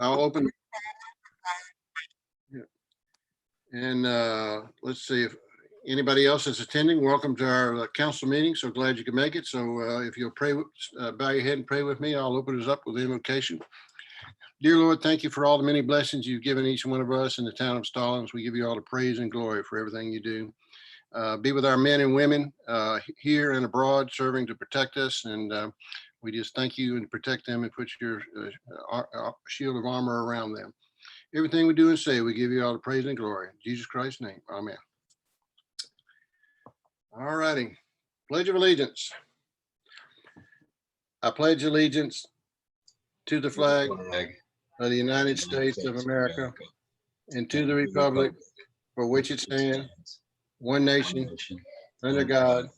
I'll open. And let's see if anybody else is attending. Welcome to our council meeting. So glad you could make it. So if you'll pray, bow your head and pray with me, I'll open us up with the invocation. Dear Lord, thank you for all the many blessings you've given each one of us in the town of Stallings. We give you all the praise and glory for everything you do. Be with our men and women here and abroad, serving to protect us. And we just thank you and protect them and put your shield of armor around them. Everything we do and say, we give you all the praise and glory. In Jesus Christ's name, amen. All righty. Pledge of allegiance. I pledge allegiance to the flag of the United States of America and to the republic for which it stands, one nation, under God,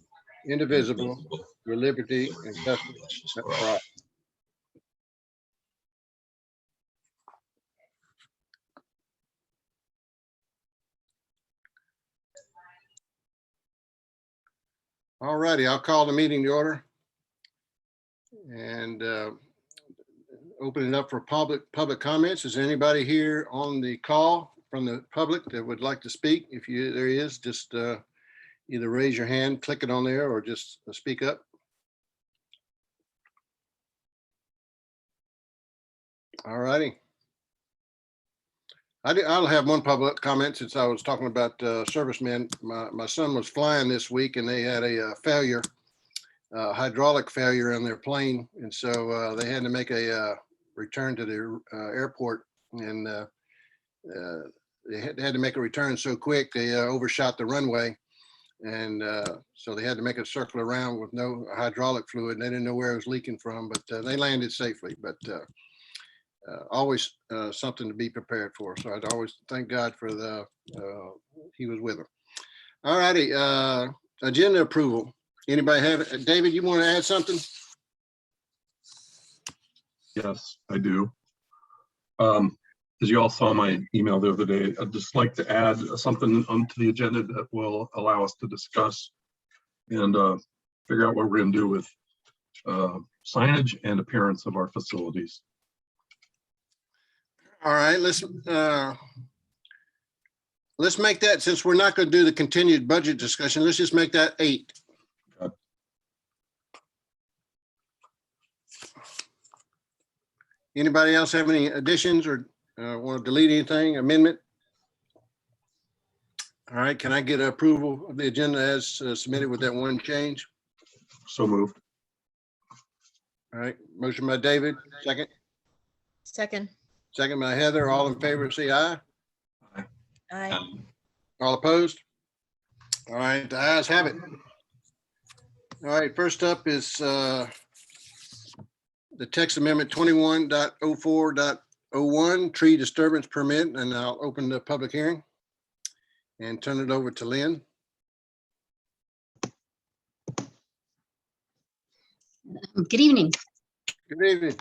indivisible, with liberty and justice for all. All righty, I'll call the meeting to order and open it up for public comments. Is there anybody here on the call from the public that would like to speak? If there is, just either raise your hand, click it on there, or just speak up. All righty. I'll have one public comment since I was talking about servicemen. My son was flying this week and they had a failure, hydraulic failure on their plane. And so they had to make a return to the airport, and they had to make a return so quick they overshot the runway. And so they had to make a circle around with no hydraulic fluid. And they didn't know where it was leaking from, but they landed safely. But always something to be prepared for. So I'd always thank God for he was with them. All righty, agenda approval. Anybody have it? David, you want to add something? Yes, I do. As you all saw my email the other day, I'd just like to add something onto the agenda that will allow us to discuss and figure out what we're going to do with signage and appearance of our facilities. All right, let's make that, since we're not going to do the continued budget discussion, let's just make that 8. Okay. Anybody else have any additions or want to delete anything, amendment? All right, can I get approval of the agenda as submitted with that one change? So moved. All right, motion by David, second. Second. Second by Heather. All in favor, say aye. Aye. All opposed? All right, the ayes have it. All right, first up is the text amendment 21.04.01 tree disturbance permit, and I'll open the public hearing and turn it over to Lynn. Good evening. Good evening.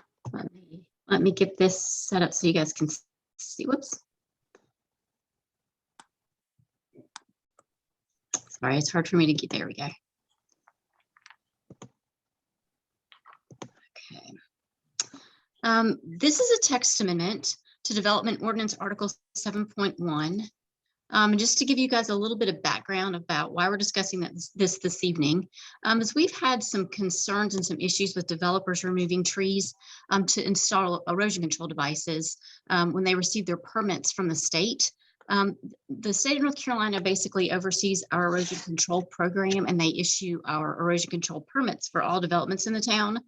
Let me get this set up so you guys can see. Whoops. Sorry, it's hard for me to get. There we go. Okay. This is a text amendment to Development Ordinance Article 7.1. Just to give you guys a little bit of background about why we're discussing this evening, is we've had some concerns and some issues with developers removing trees to install erosion control devices when they receive their permits from the state. The state of North Carolina basically oversees our erosion control program, and they issue our erosion control permits for all developments in the town.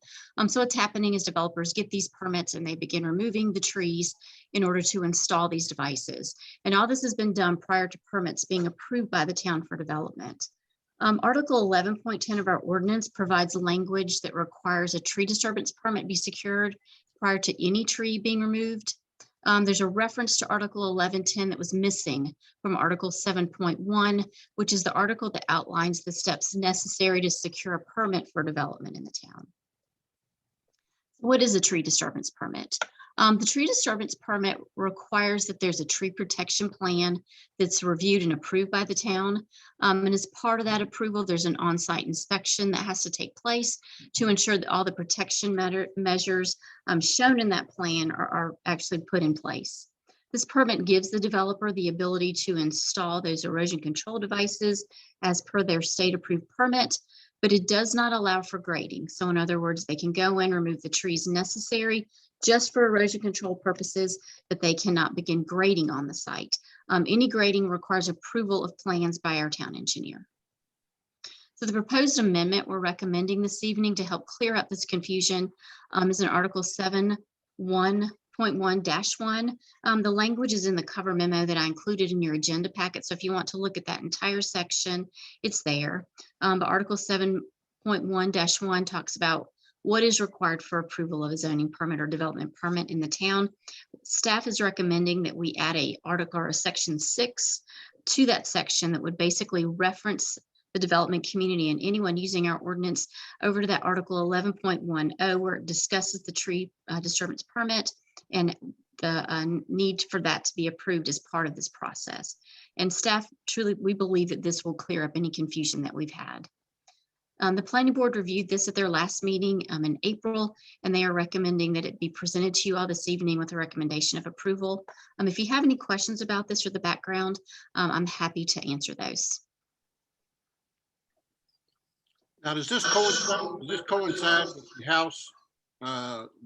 So what's happening is developers get these permits and they begin removing the trees in order to install these devices. And all this has been done prior to permits being approved by the town for development. Article 11.10 of our ordinance provides language that requires a tree disturbance permit be secured prior to any tree being removed. There's a reference to Article 11.10 that was missing from Article 7.1, which is the article that outlines the steps necessary to secure a permit for development in the town. What is a tree disturbance permit? The tree disturbance permit requires that there's a tree protection plan that's reviewed and approved by the town. And as part of that approval, there's an on-site inspection that has to take place to ensure that all the protection measures shown in that plan are actually put in place. This permit gives the developer the ability to install those erosion control devices as per their state approved permit, but it does not allow for grading. So in other words, they can go in, remove the trees necessary just for erosion control purposes, but they cannot begin grading on the site. Any grading requires approval of plans by our town engineer. So the proposed amendment we're recommending this evening to help clear up this confusion is in Article 7.1.1-1. The language is in the cover memo that I included in your agenda packet. So if you want to look at that entire section, it's there. But Article 7.1-1 talks about what is required for approval of a zoning permit or development permit in the town. Staff is recommending that we add a article or a section 6 to that section that would basically reference the development community and anyone using our ordinance over to that Article 11.10, where it discusses the tree disturbance permit and the need for that to be approved as part of this process. And staff, truly, we believe that this will clear up any confusion that we've had. The planning board reviewed this at their last meeting in April, and they are recommending that it be presented to you all this evening with a recommendation of approval. If you have any questions about this or the background, I'm happy to answer those. Now, does this coincide with the House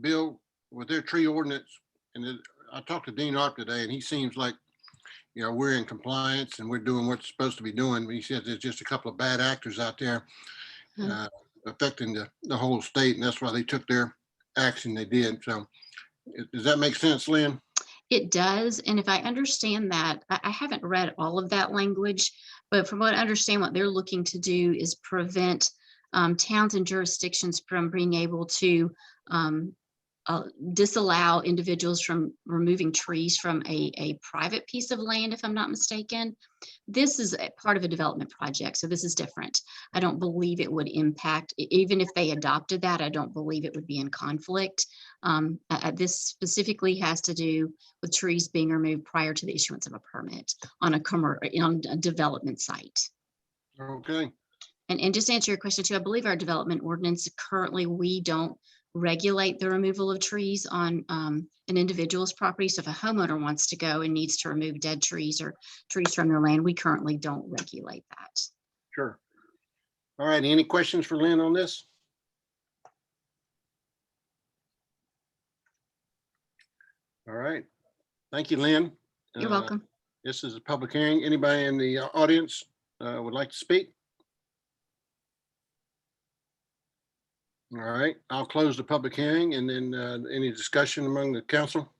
bill with their tree ordinance? And I talked to Dean Arp today, and he seems like, you know, we're in compliance and we're doing what's supposed to be doing. But he said there's just a couple of bad actors out there affecting the whole state, and that's why they took their action they did. So does that make sense, Lynn? It does. And if I understand that, I haven't read all of that language, but from what I understand, what they're looking to do is prevent towns and jurisdictions from being able to disallow individuals from removing trees from a private piece of land, if I'm not mistaken. This is a part of a development project, so this is different. I don't believe it would impact, even if they adopted that, I don't believe it would be in conflict. This specifically has to do with trees being removed prior to the issuance of a permit on a development site. Okay. And just to answer your question too, I believe our development ordinance, currently we don't regulate the removal of trees on an individual's property. So if a homeowner wants to go and needs to remove dead trees or trees from their land, we currently don't regulate that. Sure. All right. Any questions for Lynn on this? All right. Thank you, Lynn. You're welcome. This is a public hearing. Anybody in the audience would like to speak? All right, I'll close the public hearing, and then any discussion among the council?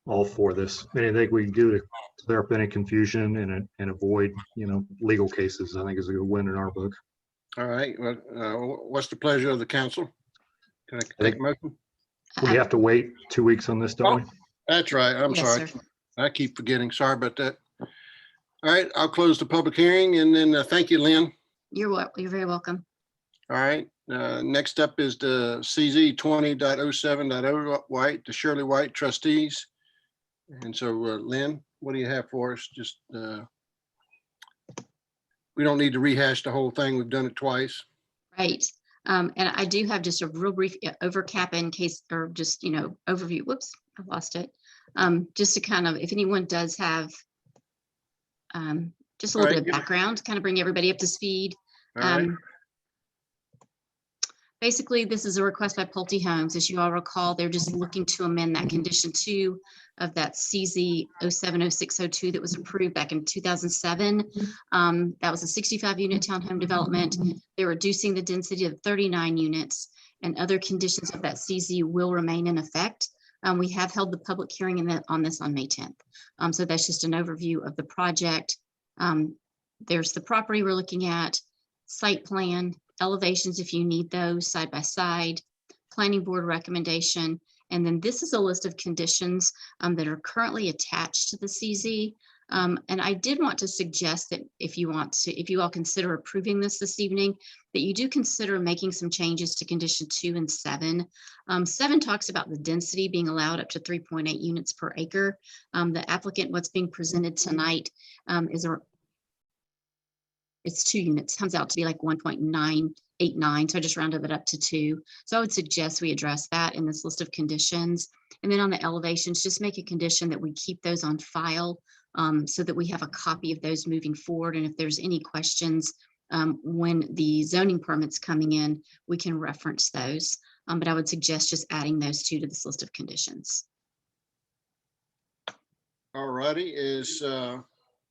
All for this. Anything we can do to clear up any confusion and avoid, you know, legal cases, I think is a good win in our book. All right, well, what's the pleasure of the council? Can I take a motion? We have to wait 2 weeks on this, don't we? That's right, I'm Yes, sorry. sir. I keep forgetting, sorry about that. All right, I'll close the public hearing, and then thank you, Lynn. You're very welcome. All right, next up is the CZ 20.07.0 White, the Shirley White trustees. And so Lynn, what do you have for us? Just, we don't need to rehash the whole thing. We've done it twice. Right. And I do have just a real brief overcap in case, or just, you know, overview. Whoops, I lost it. Just to kind of, if anyone does have just a little bit of background, kind of bring everybody up to speed. All right. Basically, this is a request by Pulte Homes. As you all recall, they're just looking to amend that condition 2 of that CZ 070602 that was approved back in 2007. That was a 65 unit townhome development. They're reducing the density of 39 units, and other conditions of that CZ will remain in effect. We have held the public hearing on this on May 10th. So that's just an overview of the project. There's the property we're looking at, site plan, elevations if you need those side by side, planning board recommendation, and then this is a list of conditions that are currently attached to the CZ. And I did want to suggest that if you all consider approving this evening, that you do consider making some changes to condition 2 and 7. 7 talks about the density being allowed up to 3.8 units per acre. The applicant, what's being presented tonight it's 2 units, comes out to be like 1.989. So I just rounded it up to 2. So I would suggest we address that in this list of conditions. And then on the elevations, just make a condition that we keep those on file so that we have a copy of those moving forward. And if there's any questions when the zoning permit's coming in, we can reference those. But I would suggest just adding those 2 to this list of conditions. All righty,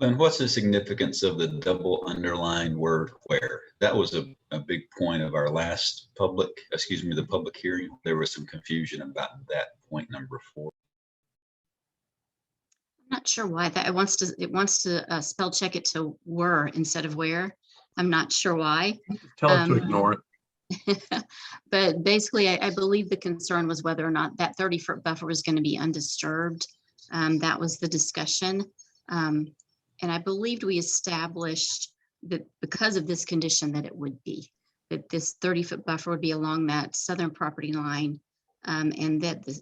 And what's the significance of the double underlined word where? That was a big point of our last the public hearing. There was some confusion about that point number 4. I'm not sure why that it wants to spell check it to were instead of where. I'm not sure why. Tell it to ignore it. But basically, I believe the concern was whether or not that 30-foot buffer was going to be undisturbed. That was the discussion. And I believed we established that because of this condition that it would be, that this 30-foot buffer would be along that southern property line, and that the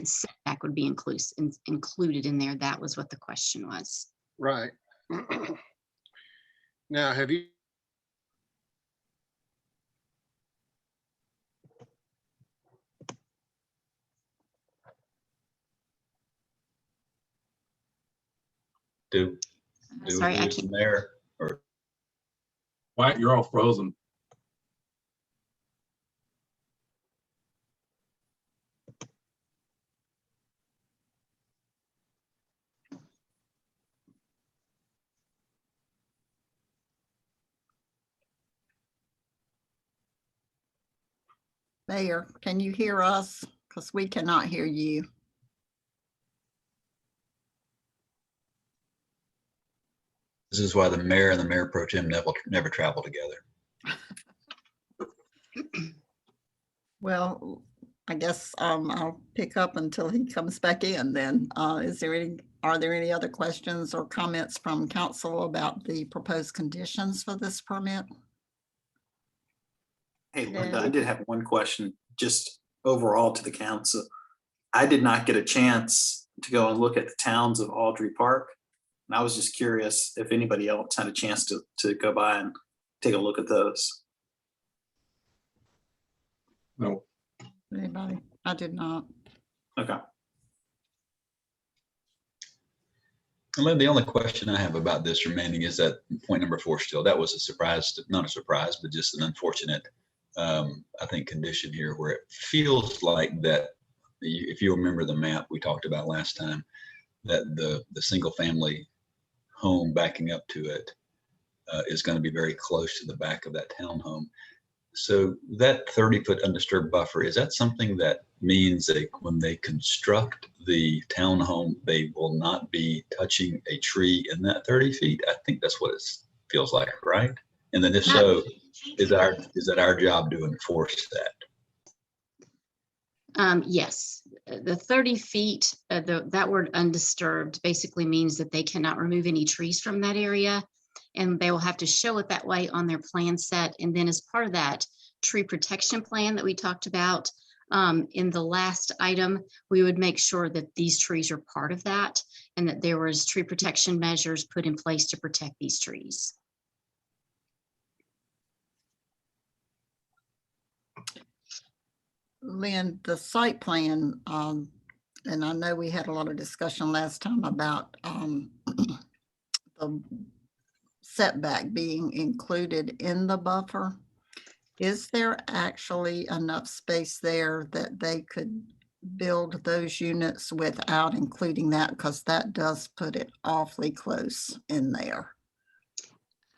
setback would be included in there. That was what the question was. right. Now, have you? Do Sorry, I lose can't. them there, or Wyatt, you're all frozen. Mayor, can you hear us? Because we cannot hear you. this is why the mayor and the mayor pro tem never travel together. Well, I guess I'll pick up until he comes back in then. Are there any other questions or comments from council about the proposed conditions for this permit? Hey, Linda, I did have one question, just overall to the council. I did not get a chance to go and look at the towns of Audrey Park. And I was just curious if anybody else had a chance to go by and take a look at those. No, Anybody? I did not. Okay. And the only question I have about this remaining is that point number 4 still. That was a surprise, not a surprise, but just an unfortunate, I think, condition here where it feels like that, if you remember the map we talked about last time, that the single family home backing up to it is going to be very close to the back of that townhome. So that 30-foot undisturbed buffer, is that something that means that when they construct the townhome, they will not be touching a tree in that 30 feet? I think that's what it feels like, right? And then if so, is that our job to enforce that? Yes, the 30 feet, that word undisturbed basically means that they cannot remove any trees from that area. And they will have to show it that way on their plan set. And then as part of that tree protection plan that we talked about in the last item, we would make sure that these trees are part of that and that there was tree protection measures put in place to protect these trees. Lynn, the site plan, and I know we had a lot of discussion last time about the setback being included in the buffer. Is there actually enough space there that they could build those units without including that? Because that does put it awfully close in there.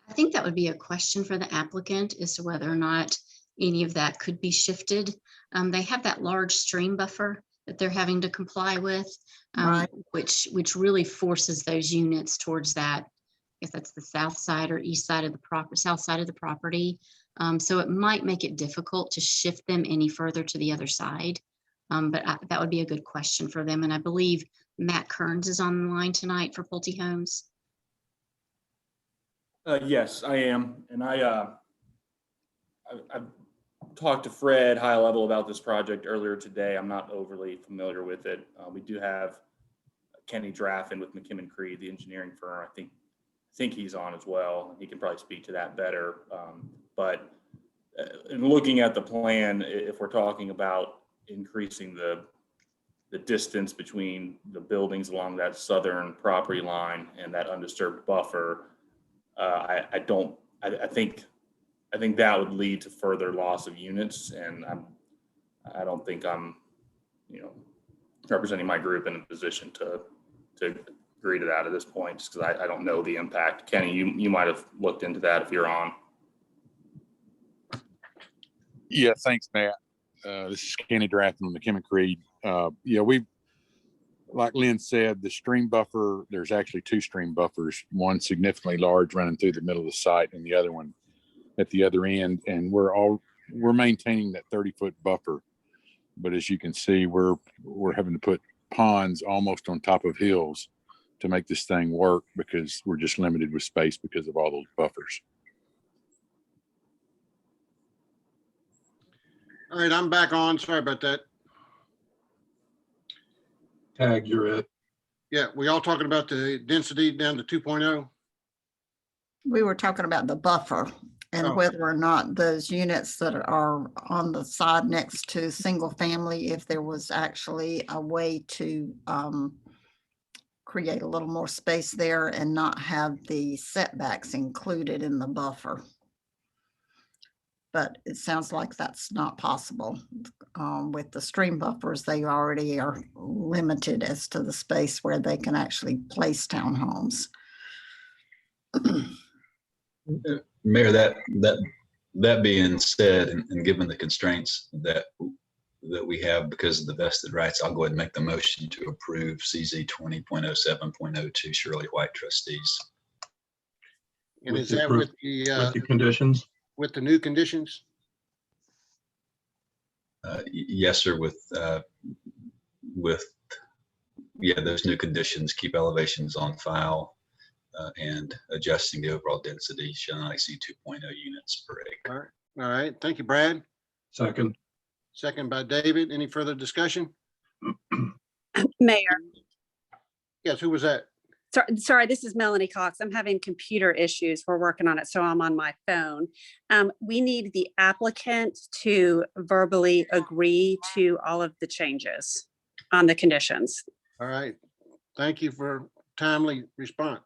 I think that would be a question for the applicant as to whether or not any of that could be shifted. They have that large stream buffer that they're having to comply with, Right. which really forces those units towards that. I guess that's the south side or east side of the south side of the property. So it might make it difficult to shift them any further to the other side. But that would be a good question for them. And I believe Matt Kearns is on the line tonight for Pulte Homes. Yes, I am. And I've talked to Fred high level about this project earlier today. I'm not overly familiar with it. We do have Kenny Draffin with McKim & Creed, the engineering firm. I think he's on as well. He can probably speak to that better. But in looking at the plan, if we're talking about increasing the distance between the buildings along that southern property line and that undisturbed buffer, I think that would lead to further loss of units, and I don't think I'm, representing my group in a position to agree to that at this point, just because I don't know the impact. Kenny, you might have looked into that if you're on. Yeah, thanks, Matt. This is Kenny Draffin on the McKim & Creed. We've, like Lynn said, the stream buffer, there's actually two stream buffers, one significantly large running through the middle of the site and the other one at the other end. And we're maintaining that 30-foot buffer. But as you can see, we're having to put ponds almost on top of hills to make this thing work, because we're just limited with space because of all those buffers. All right, I'm back on. Sorry about that. Tag, you're it. Yeah, we all talking about the density down to 2.0? We were talking about the buffer and Oh. whether or not those units that are on the side next to single family, if there was actually a way to create a little more space there and not have the setbacks included in the buffer. But it sounds like that's not possible. With the stream buffers, they already are limited as to the space where they can actually place townhomes. Mayor, that being said, and given the constraints that we have because of the vested rights, I'll go ahead and make the motion to approve CZ 20.07.02 Shirley White trustees. And With is the that appro- with With the conditions? the new conditions? Yes, sir. With those new conditions, keep elevations on file, and adjusting the overall density shall not exceed 2.0 units per acre. All right. Thank you, Brad. Second. Second by David. Any further discussion? Mayor, Yes, who was that? sorry, this is Melanie Cox. I'm having computer issues. We're working on it, so I'm on my phone. We need the applicant to verbally agree to all of the changes on the conditions. All right. Thank you for timely response.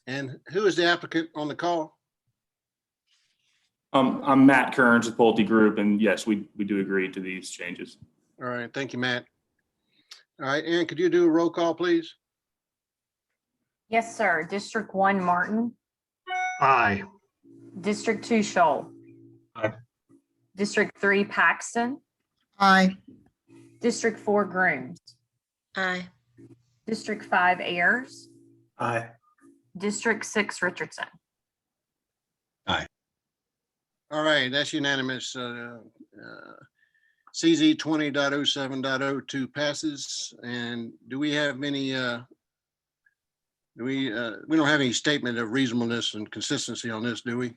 And who is the applicant on the call? I'm Matt Kearns with Pulte Group, and yes, we do agree to these changes. All right. Thank you, Matt. All right, Aaron, could you do a roll call, please? Yes, sir. District 1, Martin. Aye. District 2, Scholl. Aye. District 3, Paxton. Aye. District 4, Grooms. Aye. District 5, Ayers. Aye. District 6, Richardson. All right, that's unanimous. CZ 20.07.02 passes. And do we have any, we don't have any statement of reasonableness and consistency on this, do we?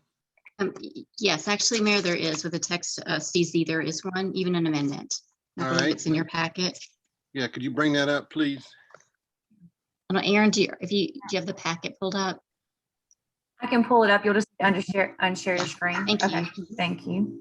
Yes, actually, Mayor, there is with the text CZ, there is one, even an amendment. I All believe right. it's in your packet. Yeah, could you bring that up, please? I don't know, Aaron, do you have the packet pulled up? I can pull it up. You'll just unshare your screen. Thank you. Okay, thank you.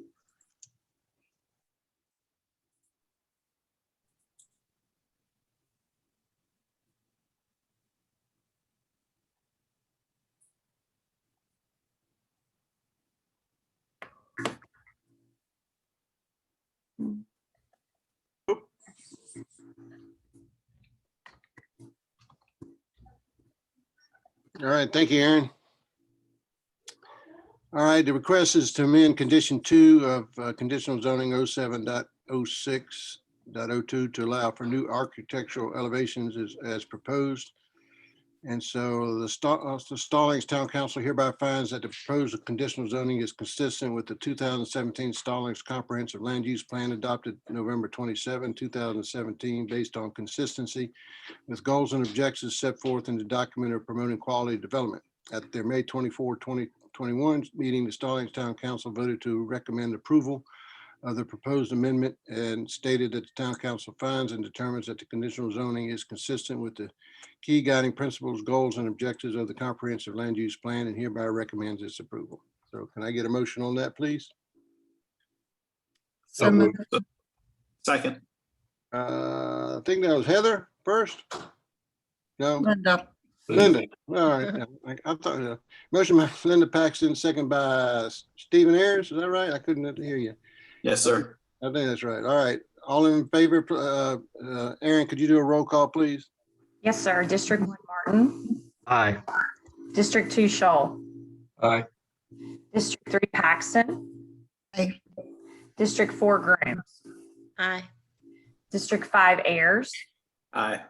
All right, thank you, Aaron. All right, the request is to amend condition 2 of conditional zoning 07.06.02 to allow for new architectural elevations as proposed. And so the Stallings Town Council hereby finds that the proposed conditional zoning is consistent with the 2017 Stallings Comprehensive Land Use Plan adopted November 27, 2017, based on consistency with goals and objectives set forth in the document of promoting quality development. At their May 24, 2021 meeting, the Stallings Town Council voted to recommend approval of the proposed amendment and stated that the town council finds and determines that the conditional zoning is consistent with the key guiding principles, goals, and objectives of the comprehensive land use plan and hereby recommends its approval. So can I get a motion on that, please? So moved. Second. I think that was Heather first. No, Linda. Linda. All right. I thought, motion by Linda Paxton, second by Stephen Ayers. Is that right? I couldn't hear you. Yes, sir. I think that's right. All right. All in favor, Aaron, could you do a roll call, please? Yes, sir. District 1 Martin, Aye. District 2 Scholl, Aye. District 3 Paxton, Aye. District 4 Grooms, Aye. District 5 Ayers, Aye.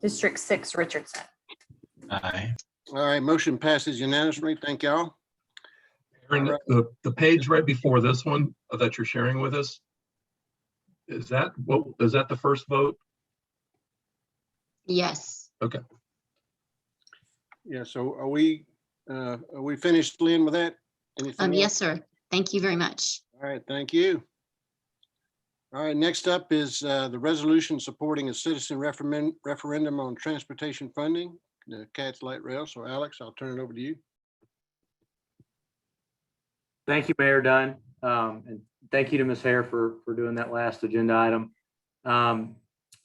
District 6 Richardson. Aye. All right, motion passes unanimously. Thank y'all. Aaron, the page right before this one that you're sharing with us, is that the first vote? Yes. Okay. Yeah, so are we finished, Lynn, with that? Anything else? Yes, sir. Thank you very much. All right, thank you. All right, next up is the resolution supporting a citizen referendum on transportation funding, the CATS light rail. So Alex, I'll turn it over to you. Thank you, Mayor Dunn. And thank you to Ms. Hare for doing that last agenda item.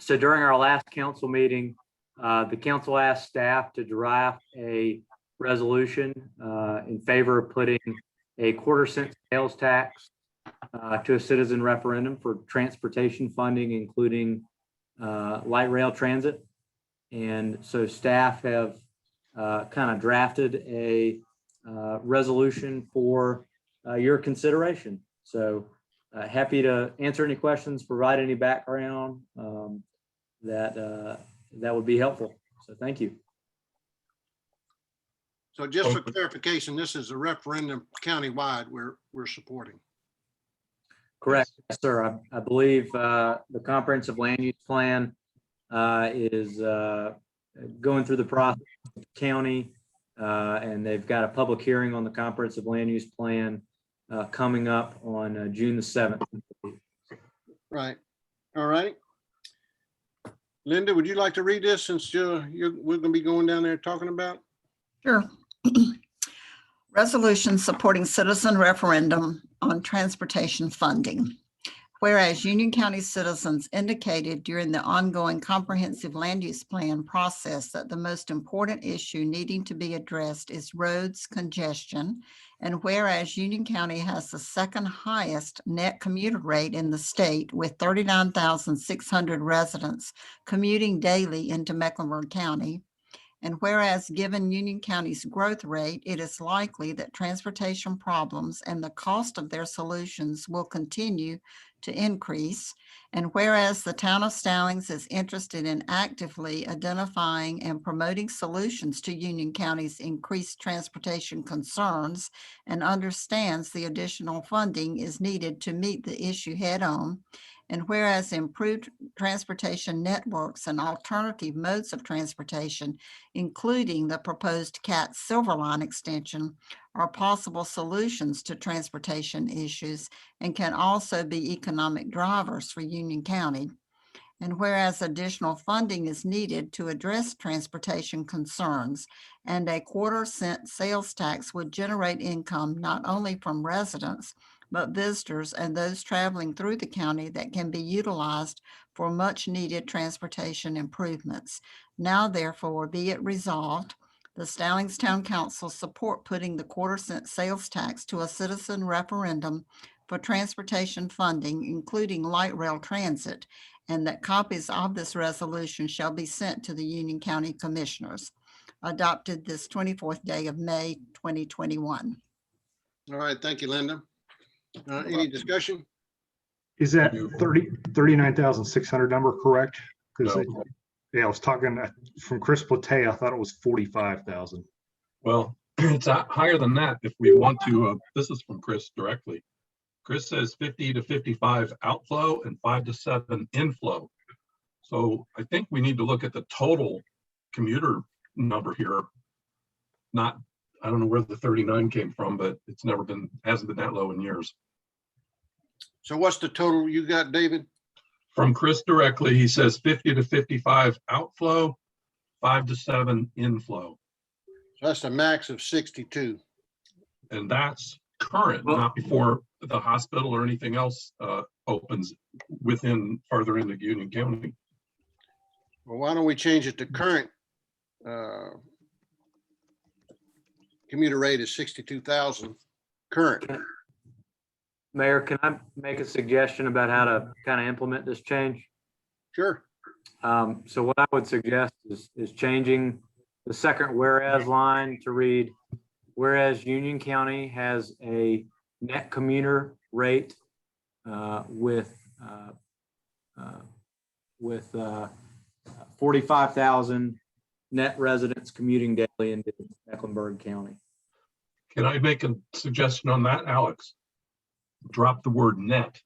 So during our last council meeting, the council asked staff to draft a resolution in favor of putting a 1/4-cent sales tax to a citizen referendum for transportation funding, including light rail transit. And so staff have kind of drafted a resolution for your consideration. So happy to answer any questions, provide any background that would be helpful. So thank you. So just for clarification, this is a referendum countywide we're supporting. Correct, yes, sir. I believe the comprehensive land use plan is going through the process of the county, and they've got a public hearing on the comprehensive land use plan coming up on June the 7th. Right. All right. Linda, would you like to read this since we're going to be going down there talking about? Sure. Resolution supporting citizen referendum on transportation funding. Whereas Union County citizens indicated during the ongoing comprehensive land use plan process that the most important issue needing to be addressed is roads congestion. And whereas Union County has the second highest net commuter rate in the state with 39,600 residents commuting daily into Mecklenburg County. And whereas given Union County's growth rate, it is likely that transportation problems and the cost of their solutions will continue to increase. And whereas the town of Stallings is interested in actively identifying and promoting solutions to Union County's increased transportation concerns and understands the additional funding is needed to meet the issue head on. And whereas improved transportation networks and alternative modes of transportation, including the proposed CATS Silver Line extension, are possible solutions to transportation issues and can also be economic drivers for Union County. And whereas additional funding is needed to address transportation concerns, and a 1/4-cent sales tax would generate income not only from residents, but visitors and those traveling through the county that can be utilized for much needed transportation improvements. Now, therefore, be it resolved, the Stallings Town Council support putting the 1/4-cent sales tax to a citizen referendum for transportation funding, including light rail transit, and that copies of this resolution shall be sent to the Union County Commissioners. Adopted this 24th day of May, 2021. All right, thank you, Linda. Any discussion? Is that 39,600 number correct? Because No. yeah, I was talking from Chris Platay, I thought it was 45,000. Well, it's higher than that if we want to. This is from Chris directly. Chris says 50 to 55 outflow and 5 to 7 inflow. So I think we need to look at the total commuter number here, not I don't know where the 39 came from, but it's hasn't been that low in years. So what's the total you got, David? From Chris directly, he says 50 to 55 outflow, 5 to 7 inflow. So that's a max of 62. And that's current, not before the hospital or anything else opens farther into Union County. Well, why don't we change it to current? Commuter rate is 62,000 current. Mayor, can I make a suggestion about how to kind of implement this change? Sure. So what I would suggest is changing the second whereas line to read, whereas Union County has a net commuter rate with 45,000 net residents commuting daily into Mecklenburg County. Can I make a suggestion on that, Alex? Drop the word net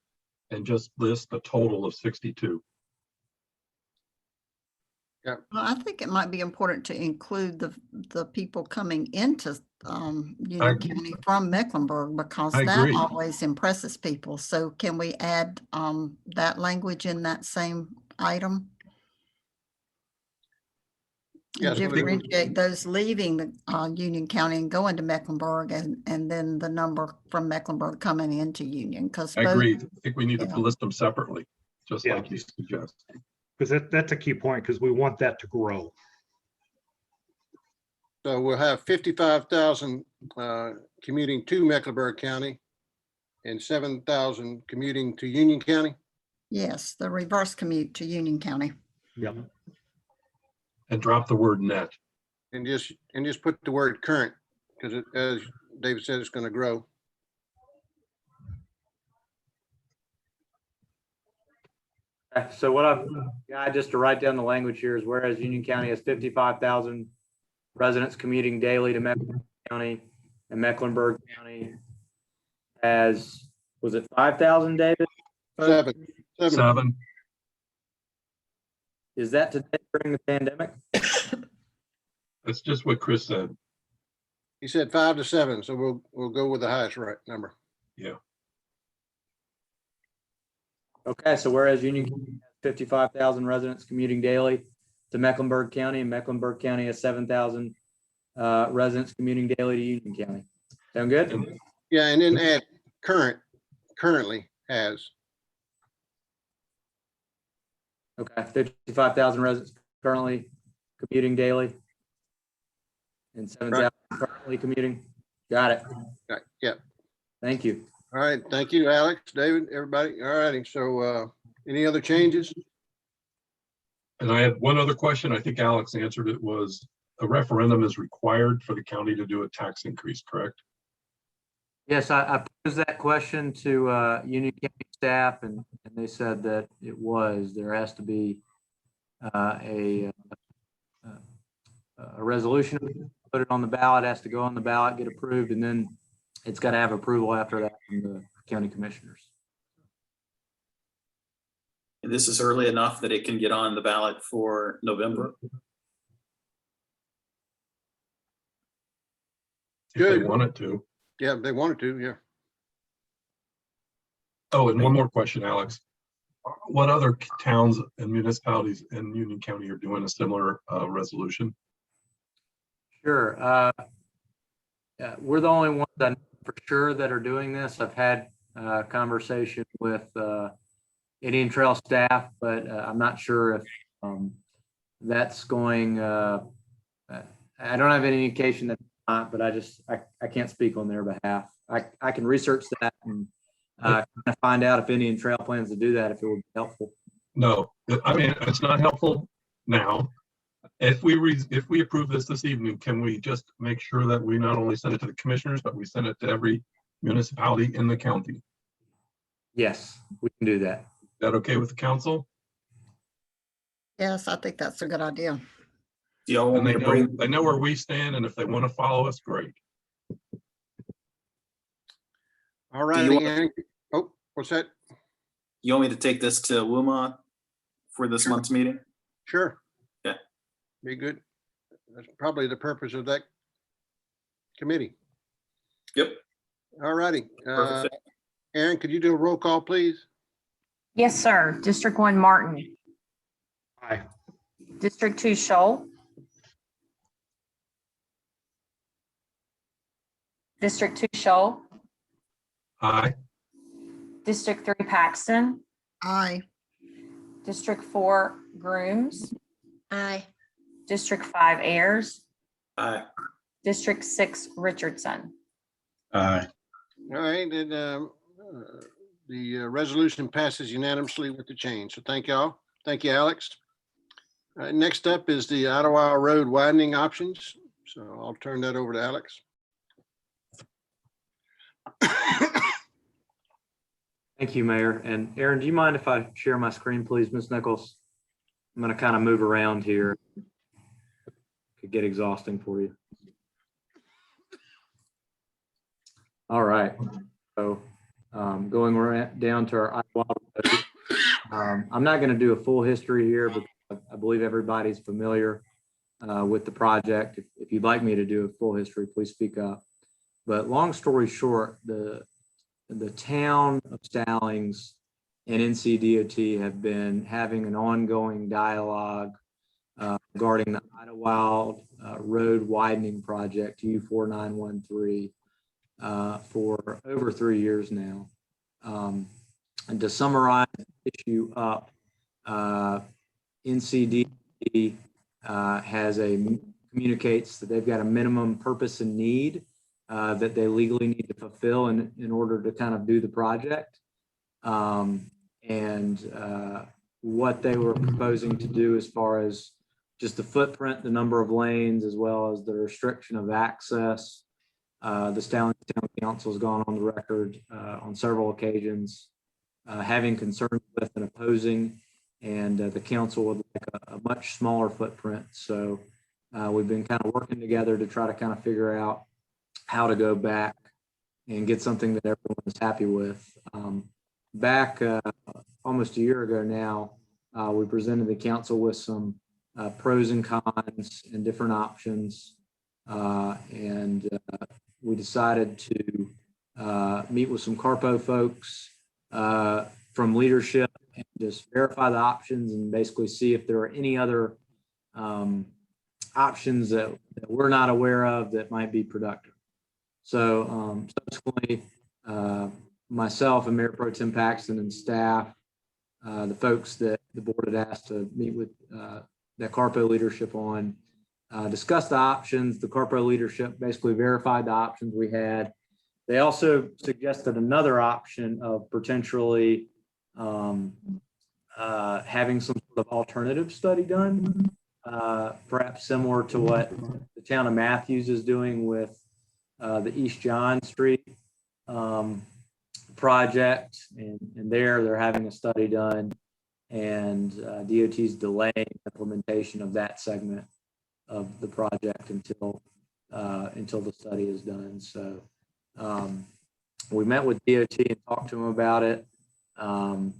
and just list the total of 62. Yeah. Well, I think it might be important to include the people coming into Union County from Mecklenburg, because I that agree. always impresses people. So can we add that language in that same item? Yes, but it would- Differentiate those leaving the Union County and going to Mecklenburg, and then the number from Mecklenburg coming into Union, because I agree. I think we need yeah. to list them separately, just Yeah. like you suggest. Because that's a key point, because we want that to grow. So we'll have 55,000 commuting to Mecklenburg County and 7,000 commuting to Union County. Yes, the reverse commute to Union County. Yep. And drop the word net. And just put the word current, because as David said, it's going to grow. So what just to write down the language here is, whereas Union County has 55,000 residents commuting daily to Mecklenburg County, and Mecklenburg County has, was it 5,000, David? Seven. 7. Is that today during the pandemic? That's just what Chris said. He said 5 to 7, so we'll go with the highest right number. Yeah. Okay, so whereas Union County has 55,000 residents commuting daily to Mecklenburg County, and Mecklenburg County has 7,000 residents commuting daily to Union County. Sound good? Yeah, and then add currently has. Okay, 55,000 residents currently commuting daily, and 7,000 currently commuting. Got it. Right, yeah. Thank you. All right, thank you, Alex, David, everybody. All righty, so any other changes? And I had one other question. I think Alex answered it. Was a referendum is required for the county to do a tax increase, correct? Yes, I posed that question to Union County staff, and they said that it was. There has to be a resolution, put it on the ballot, has to go on the ballot, get approved, and then it's got to have approval after that from the county commissioners. And this is early enough that it can get on the ballot for November. If they Good. want it to. Yeah, they wanted to, yeah. Oh, and one more question, Alex. What other towns and municipalities in Union County are doing a similar resolution? Sure. We're the only ones that for sure that are doing this. I've had a conversation with Indian Trail staff, but I'm not sure if that's going. I don't have any indication that it's not, but I can't speak on their behalf. I can research that and find out if Indian Trail plans to do that, if it would be helpful. No, I mean, it's not helpful now. If we approve this evening, can we just make sure that we not only send it to the commissioners, but we send it to every municipality in the county? Yes, we can do that. Is that okay with the council? Yes, I think that's a good idea. Do y'all want And me to bring, they know where we stand, and if they want to follow us, great. All righty. Oh, what's that? you want me to take this to WUMA for this month's meeting? Sure. Yeah. Be good. That's probably the purpose of that committee. Yep. All righty. Perfect. Aaron, could you do a roll call, please? Yes, sir. District 1, Martin. Aye. District 2, Shoal. District 2, Shoal. Aye. District 3, Paxton. Aye. District 4, Grooms. Aye. District 5, Ayers. Aye. District 6, Richardson. Aye. All right, and the resolution passes unanimously with the change. So thank y'all. Thank you, Alex. All right, next up is the Ottawa Road widening options. So I'll turn that over to Alex. Thank you, Mayor. And Aaron, do you mind if I share my screen, please, Ms. Nichols? I'm going to kind of move around here. Could get exhausting for you. All right. So going down to our Iowa Road. I'm not going to do a full history here, but I believe everybody's familiar with the project. If you'd like me to do a full history, please speak up. But long story short, the town of Stallings and NCDOT have been having an ongoing dialogue regarding the Idlewild Road widening project, U4913, for over 3 years now. And to summarize the issue up, NCDOT communicates that they've got a minimum purpose and need that they legally need to fulfill in order to kind of do the project. What they were proposing to do as far as just the footprint, the number of lanes, as well as the restriction of access. The Stallings Town Council has gone on the record on several occasions having concerns with and opposing, and the council would like a much smaller footprint. So we've been kind of working together to try to kind of figure out how to go back and get something that everyone is happy with. Back almost a year ago now, we presented the council with some pros and cons and different options. We decided to meet with some Carpo folks from leadership and just verify the options and basically see if there are any other options that we're not aware of that might be productive. So subsequently, myself and Mayor Pro Tem Paxton and staff, the folks that the board had asked to meet with that Carpo leadership on, discussed the options. The Carpo leadership basically verified the options we had. They also suggested another option of potentially having some sort of alternative study done, perhaps similar to what the town of Matthews is doing with the East John Street project, and they're having a study done, and DOT's delaying implementation of that segment of the project until the study is done. So we met with DOT and talked to them about it, and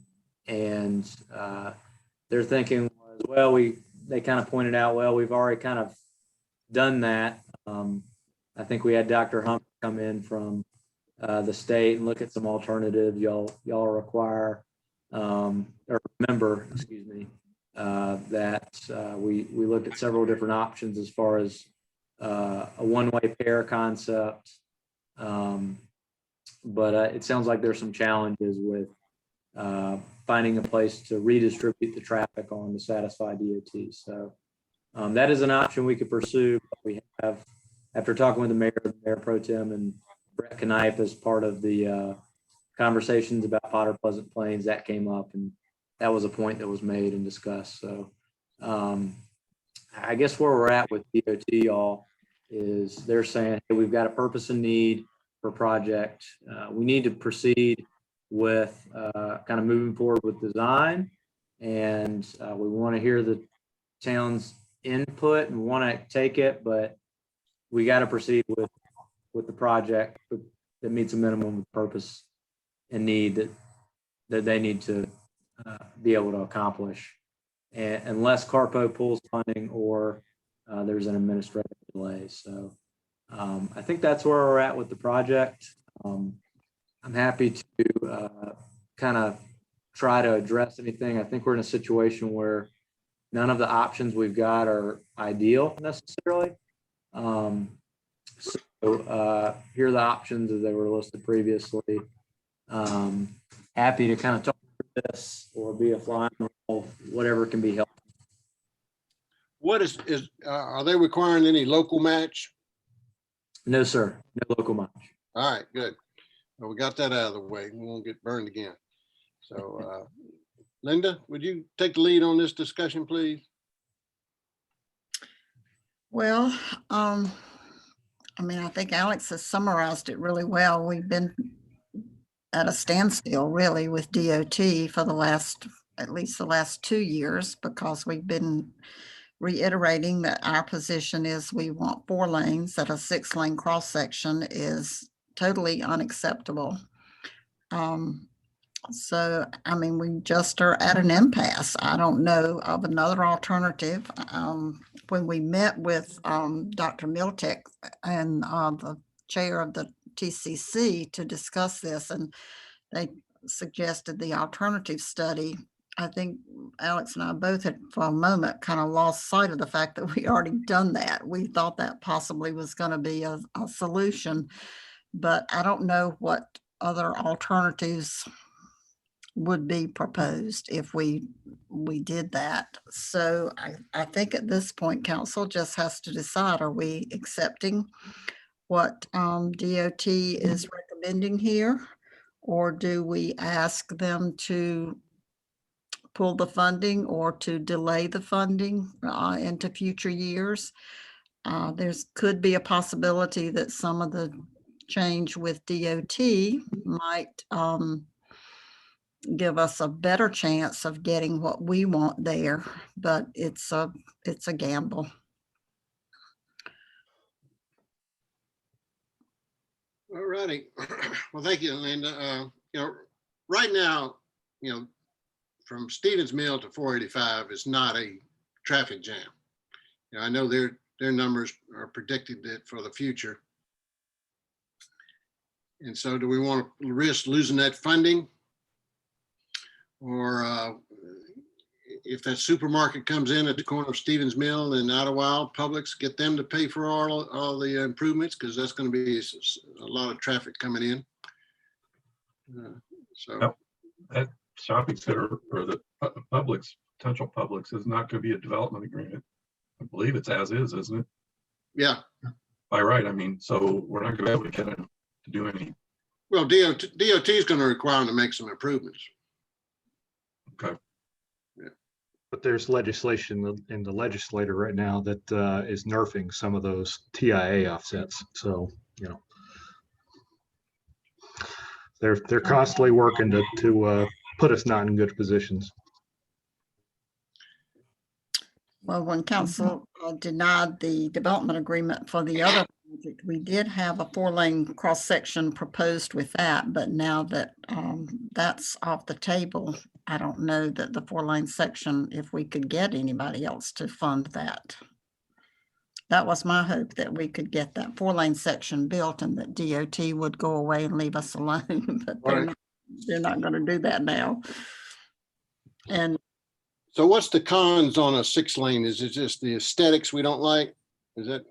their thinking was, well, they kind of pointed out, well, we've already kind of done that. I think we had Dr. Hump come in from the state and look at some alternatives. Y'all require or remember, excuse me, that we looked at several different options as far as a one-way pair concept. But it sounds like there's some challenges with finding a place to redistribute the traffic on to satisfy DOT. So that is an option we could pursue. But we have, after talking with the Mayor Pro Tem and Brett Knipe as part of the conversations about Potter Pleasant Plains, that came up, and that was a point that was made and discussed. So I guess where we're at with DOT, y'all, is they're saying, hey, we've got a purpose and need for project. We need to proceed with kind of moving forward with design, and we want to hear the town's input and want to take it, but we got to proceed with the project that meets a minimum purpose and need that they need to be able to accomplish, and unless Carpo pulls funding or there's an administrative delay. So I think that's where we're at with the project. I'm happy to kind of try to address anything. I think we're in a situation where none of the options we've got are ideal necessarily. Here are the options as they were listed previously. Happy to kind of talk through this or be a fly on the wall, whatever can be helped. What are they requiring any local match? No, sir. No local match. All right, good. Well, we got that out of the way. We won't get burned again. So, Linda, would you take the lead on this discussion, please? Well, I mean, I think Alex has summarized it really well. We've been at a standstill really with DOT for at least the last 2 years, because we've been reiterating that our position is we want 4 lanes, that a 6-lane cross section is totally unacceptable. So, I mean, we just are at an impasse. I don't know of another alternative. When we met with Dr. Miltek and the chair of the TCC to discuss this, and they suggested the alternative study, I think Alex and I both had for a moment kind of lost sight of the fact that we already done that. We thought that possibly was going to be a solution, but I don't know what other alternatives would be proposed if we did that. So I think at this point, council just has to decide, are we accepting what DOT is recommending here? Or do we ask them to pull the funding or to delay the funding into future years? There's could be a possibility that some of the change with DOT might give us a better chance of getting what we want there, but it's a gamble. All righty. Well, thank you, Linda. Right now, from Stevens Mill to 485 is not a traffic jam. I know their numbers are predicted that for the future. And so do we want to risk losing that funding? Or if that supermarket comes in at the corner of Stevens Mill and Idlewild, Publix, get them to pay for all the improvements, because that's going to be a lot of traffic coming in. So that shopping center or the potential Publix is not going to be a development agreement. I believe it's as is, isn't it? Yeah. By right. I mean, so we're not going to be able to get them to do any. Well, DOT is going to require them to make some improvements. Okay. Yeah. But there's legislation in the legislature right now that is nerfing some of those TIA offsets. So, they're constantly working to put us not in good positions. Well, when council denied the development agreement for the other project, we did have a 4-lane cross section proposed with that, but now that that's off the table, I don't know that the 4-lane section, if we could get anybody else to fund that. That was my hope, that we could get that 4-lane section built and that DOT would go away and leave us alone, but they're not going to do that now. And so what's the cons on a 6-lane? Is it just the aesthetics we don't like? Is that?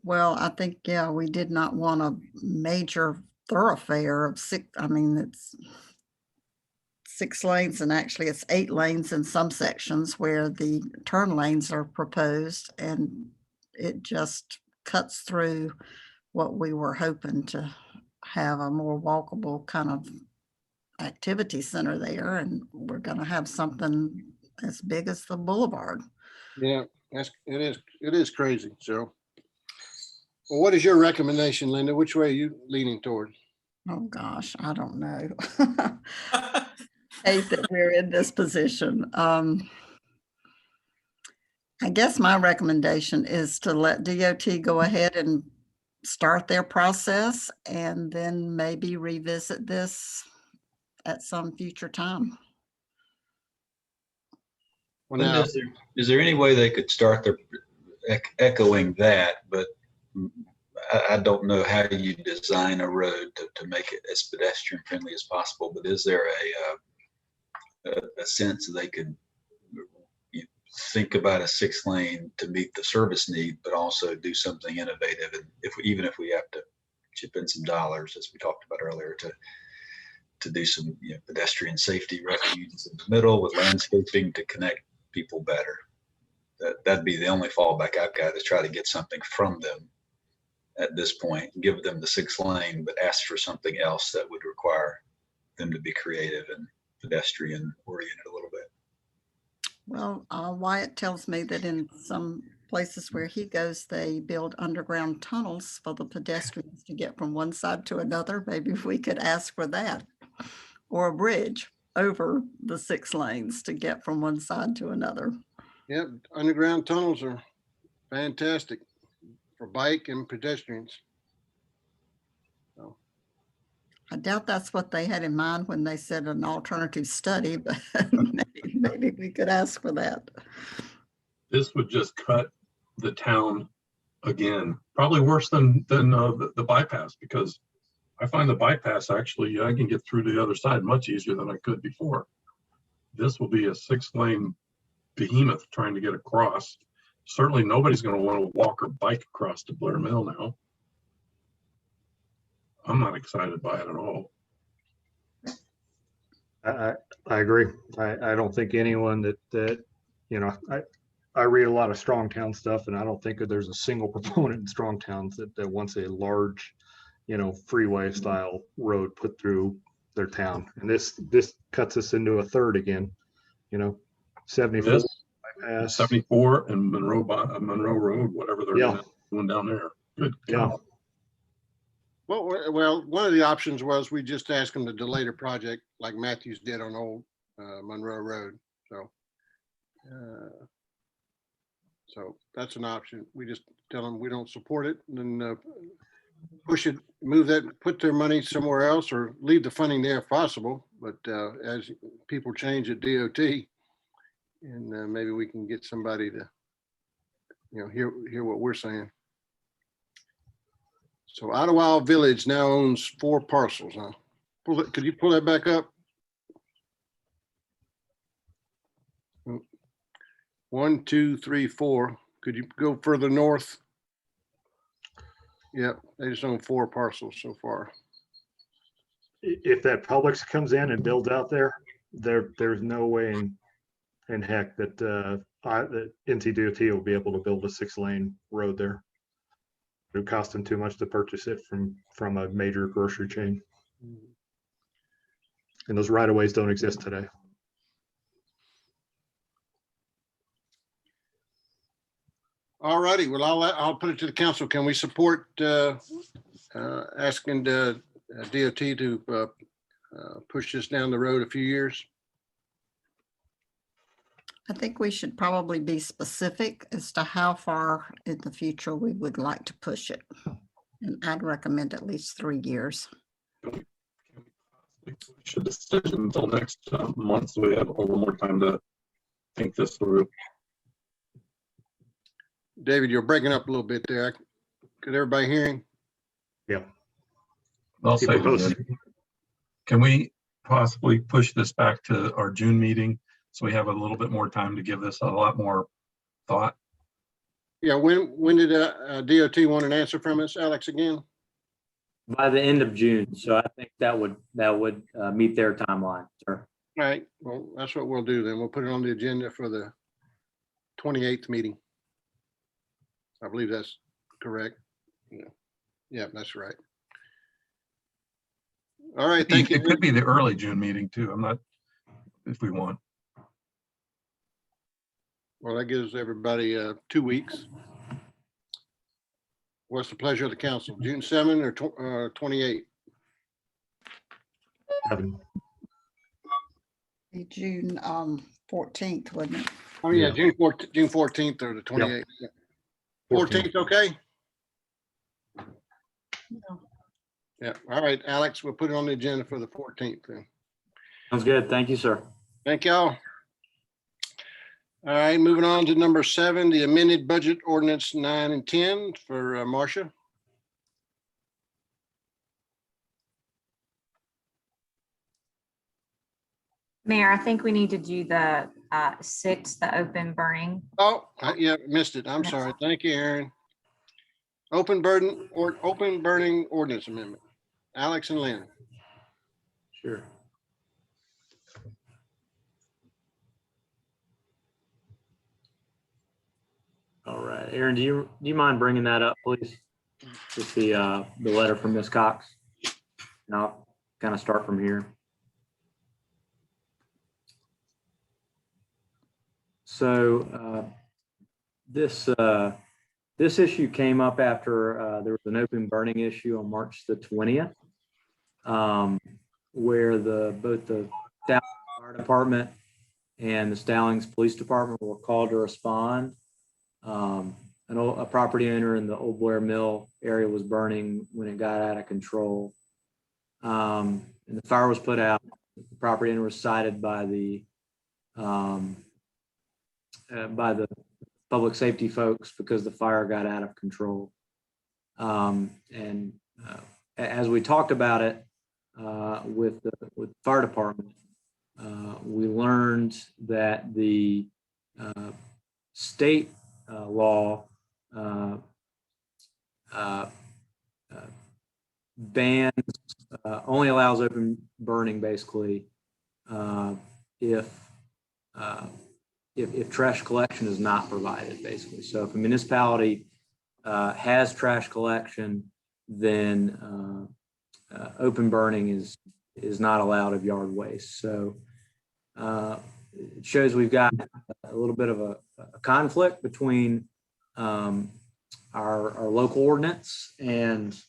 Well, I think, yeah, we did not want a major thoroughfare of 6. I mean, it's 6 lanes, and actually it's 8 lanes in some sections where the turn lanes are proposed, and it just cuts through what we were hoping to have, a more walkable kind of activity center there, and we're going to have something as big as the boulevard. Yeah, it is crazy. So, well, what is your recommendation, Linda? Which way are you leaning toward? Oh gosh, I don't know. Hate that we're in this position. I guess my recommendation is to let DOT go ahead and start their process, and then maybe revisit this at some future time. Well, now, Is there any way they could start their echoing that, but I don't know how you design a road to make it as pedestrian friendly as possible, but is there a sense that they could think about a 6-lane to meet the service need, but also do something innovative? And even if we have to chip in some dollars, as we talked about earlier, to do some pedestrian safety refuges in the middle with landscaping to connect people better. That'd be the only fallback I've got, is try to get something from them at this point, give them the 6-lane, but ask for something else that would require them to be creative and pedestrian oriented a little bit. Well, Wyatt tells me that in some places where he goes, they build underground tunnels for the pedestrians to get from one side to another. Maybe we could ask for that, or a bridge over the 6 lanes to get from one side to another. yeah, underground tunnels are fantastic for bike and pedestrians. So, I doubt that's what they had in mind when they said an alternative study, but maybe we could ask for that. This would just cut the town again, probably worse than the bypass, because I find the bypass actually, I can get through to the other side much easier than I could before. This will be a 6-lane behemoth trying to get across. Certainly nobody's going to want to walk or bike across to Blair Mill now. I'm not excited by it at all. I agree. I don't think anyone that I read a lot of strong town stuff, and I don't think that there's a single proponent in strong towns that wants a large, freeway style road put through their town. And this cuts us into a third again, 74 bypass. 74 and Monroe Road, whatever they're doing down there. Good cow. well, one of the options was we just asked them to delay the project like Matthews did on old Monroe Road. So that's an option. We just tell them we don't support it, and then push it, move that, put their money somewhere else, or leave the funding there if possible. But as people change at DOT, and maybe we can get somebody to, hear what we're saying. So Idlewild Village now owns 4 parcels, huh? Could you pull that back up? 1, 2, 3, 4. Could you go further north? Yep, they just own 4 parcels so far. If that Publix comes in and builds out there's no way in heck that that NCDOT will be able to build a 6-lane road there. It would cost them too much to purchase it from a major grocery chain. And those right-of-ways don't exist today. All righty, well, I'll put it to the council. Can we support asking the DOT to push this down the road a few years? I think we should probably be specific as to how far in the future we would like to push it. And I'd recommend at least 3 years. We should decision until next month, so we have a little more time to think this through. David, you're breaking up a little bit there. Could everybody hearing? Yeah. I'll say, can we possibly push this back to our June meeting so we have a little bit more time to give this a lot more thought? Yeah, when did DOT want an answer from us, Alex, again? By the end of June. So I think that would meet their timeline, sir. All right, well, that's what we'll do then. We'll put it on the agenda for the 28th meeting. I believe that's correct. Yeah, that's right. All right, thank you. It could be the early June meeting too. I'm not, if we want. Well, that gives everybody 2 weeks. What's the pleasure of the council? June 7 or 28? June 14th, wouldn't it? Oh yeah, June 14th or the 28th. Yep. 14th, okay? No. Yeah, all right, Alex, we'll put it on the agenda for the 14th then. Sounds good. Thank you, sir. Thank y'all. All right, moving on to number 7, the amended budget ordinance 9 and 10 for Marcia. Mayor, I think we need to do the 6, the open burning. Oh, yeah, missed it. I'm sorry. Thank you, Aaron. Open burning ordinance amendment. Alex and Lynn. Sure. All right, Aaron, do you mind bringing that up, please? Just the letter from Ms. Cox. And I'll kind of start from here. So this issue came up after there was an open burning issue on March the 20th, where both the Stallings Fire Department and the Stallings Police Department were called to respond. A property owner in the Old Blair Mill area was burning when it got out of control. And the fire was put out. The property owner was cited by the public safety folks because the fire got out of control. As we talked about it with the fire department, we learned that the state law bans, only allows open burning basically if trash collection is not provided, basically. So if a municipality has trash collection, then open burning is not allowed of yard waste. So it shows we've got a little bit of a conflict between our local ordinance and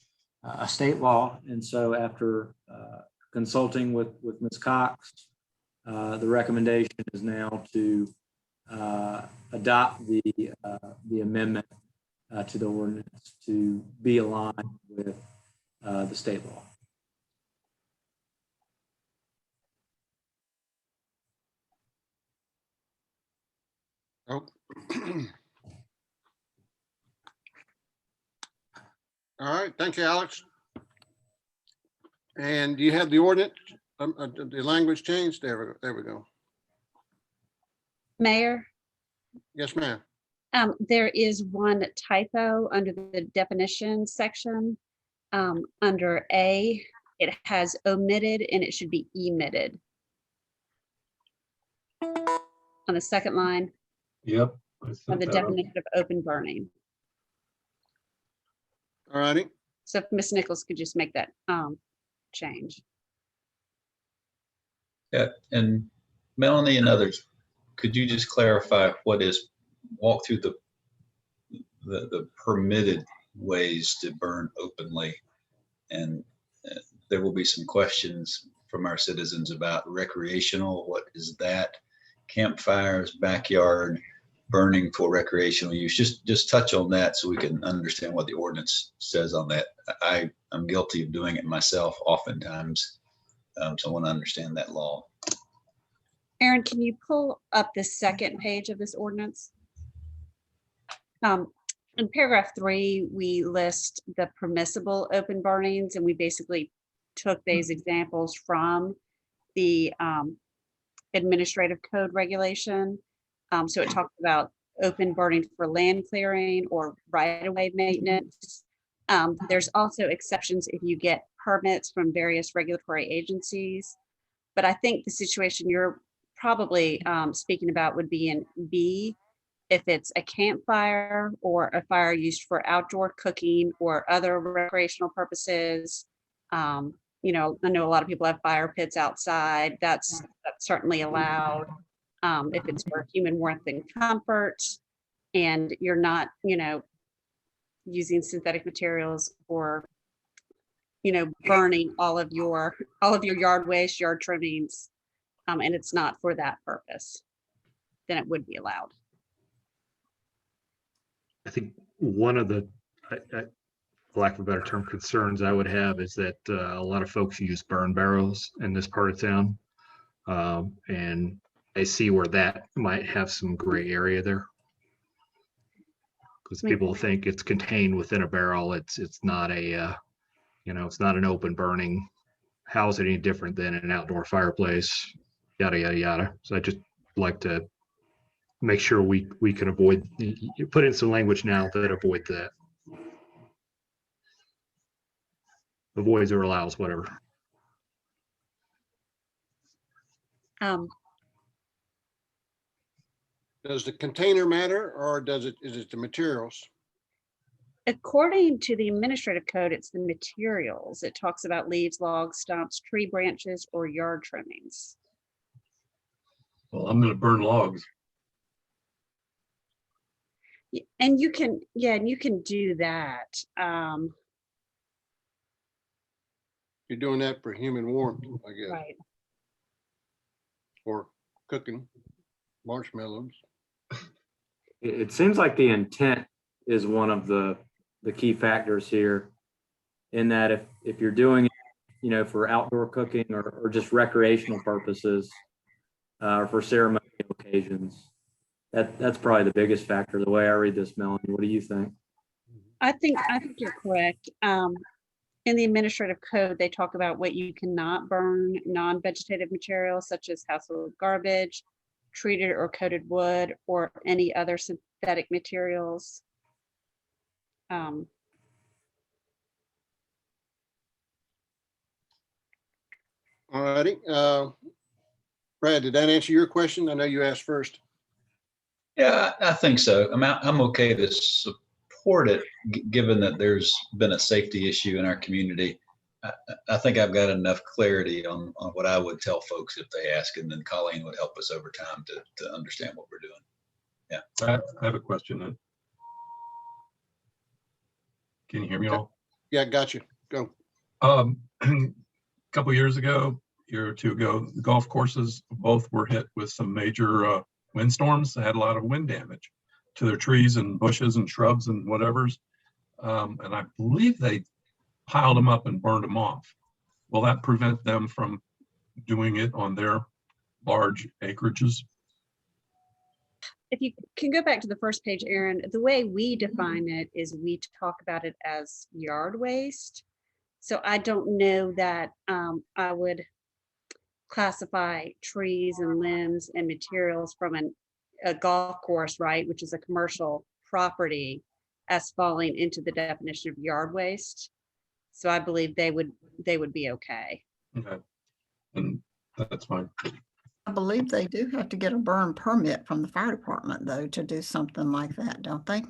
a state law. And so after consulting with Ms. Cox, the recommendation is now to adopt the amendment to the ordinance to be aligned with the state law. Oh. All right, thank you, Alex. And you have the ordinance, the language changed? There we go. Mayor, Yes, ma'am. there is one typo under the definition section. Under A, it has omitted and it should be emitted. On the second line Yep. I of sent the that up. definition of open burning. All righty. So if Ms. Nichols could just make that change. Yeah, and Melanie and others, could you just clarify walk through the permitted ways to burn openly? And there will be some questions from our citizens about recreational. What is that? Campfires, backyard burning for recreational use. Just touch on that so we can understand what the ordinance says on that. I'm guilty of doing it myself oftentimes. So I want to understand that law. Aaron, can you pull up the second page of this ordinance? In paragraph 3, we list the permissible open burnings, and we basically took these examples from the administrative code regulation. So it talks about open burning for land clearing or right-of-way maintenance. There's also exceptions if you get permits from various regulatory agencies. But I think the situation you're probably speaking about would be in B, if it's a campfire or a fire used for outdoor cooking or other recreational purposes. You know, I know a lot of people have fire pits outside. That's certainly allowed. If it's for human warmth and comfort, and you're not, you know, using synthetic materials or, you know, burning all of your yard waste, yard trimmings, and it's not for that purpose, then it would be allowed. I think one of the, for lack of a better term, concerns I would have is that a lot of folks use burn barrels in this part of town. And see where that might have some gray area there. Because people think it's contained within a barrel. It's not a, it's not an open burning. How is it any different than an outdoor fireplace? Yada, yada, yada. So I just like to make sure we can avoid, you put in some language now that avoid that. Avoids or allows, whatever. Does the container matter, or is it the materials? According to the administrative code, it's the materials. It talks about leaves, logs, stumps, tree branches, or yard trimmings. Well, I'm gonna burn logs. And you can, and you can do that. You're doing that for human warmth, I guess, Right. or cooking marshmallows. It seems like the intent is one of the key factors here, in that if you're doing it, for outdoor cooking or just recreational purposes, or for ceremonial occasions, that's probably the biggest factor. The way I read this, Melanie, what do you think? I think you're correct. In the administrative code, they talk about what you cannot burn: non-vegetative materials such as household garbage, treated or coated wood, or any other synthetic materials. All righty. Brad, did that answer your question? I know you asked first. Yeah, I think so. I'm okay to support it, given that there's been a safety issue in our community. I think I've got enough clarity on what I would tell folks if they ask, and then Colleen would help us over time to understand what we're doing. Yeah. I have a question then. Can you hear me all? Yeah, got you. Go. A couple years ago, year or two ago, the golf courses both were hit with some major windstorms. They had a lot of wind damage to their trees and bushes and shrubs and whatever's. And I believe they piled them up and burned them off. Will that prevent them from doing it on their large acreages? If you can go back to the first page, Aaron, the way we define it is we talk about it as yard waste. So I don't know that I would classify trees and limbs and materials from a golf course, right, which is a commercial property, as falling into the definition of yard waste. So I believe they would be okay. Okay, and that's fine. I believe they do have to get a burn permit from the fire department, though, to do something like that, don't they?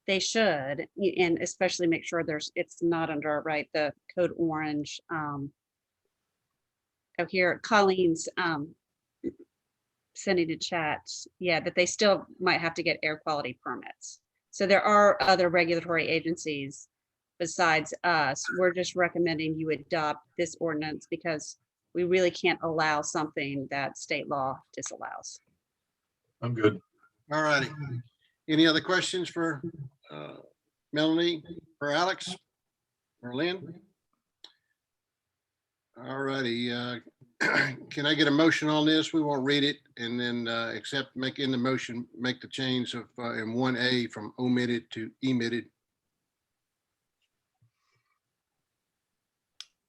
They should, and especially make sure it's not under, right, the code orange. Here, Colleen's sending a chat, that they still might have to get air quality permits. So there are other regulatory agencies besides us. We're just recommending you adopt this ordinance because we really can't allow something that state law disallows. I'm good. All righty. Any other questions for Melanie or Alex or Lynn? All righty. Can I get a motion on this? We won't read it, and then make in the motion, make the change of in 1A from omitted to emitted.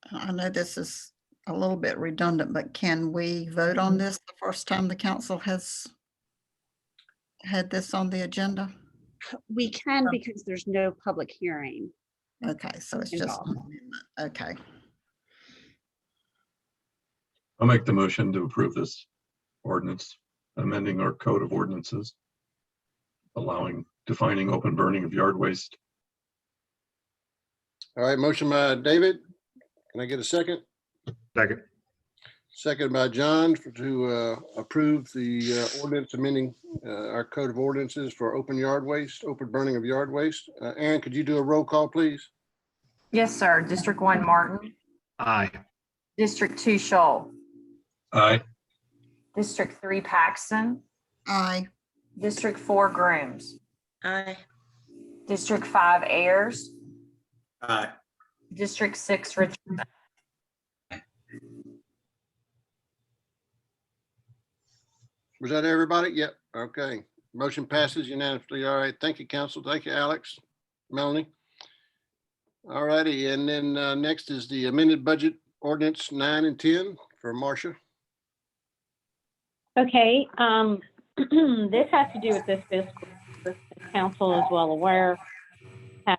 I know this is a little bit redundant, but can we vote on this the first time the council has had this on the agenda? We can, because there's no public hearing. Okay, so it's just, involved. okay. I'll make the motion to approve this ordinance, amending our code of ordinances, defining open burning of yard waste. All right, motion by David. Can I get a second? Second. Second by John to approve the ordinance amending our code of ordinances for open yard waste, open burning of yard waste. Aaron, could you do a roll call, please? Yes, sir. District 1, Martin. Aye. District 2, Scholl. Aye. District 3, Paxton. Aye. District 4, Grooms. Aye. District 5, Ayers. Aye. District 6, Richardson. Was that everybody? Yep. Okay. Motion passes unanimously. All right. Thank you, council. Thank you, Alex, Melanie. All righty. And then next is the amended budget ordinance 9 and 10 for Marcia. Okay, this has to do with this fiscal year. The council is well aware, have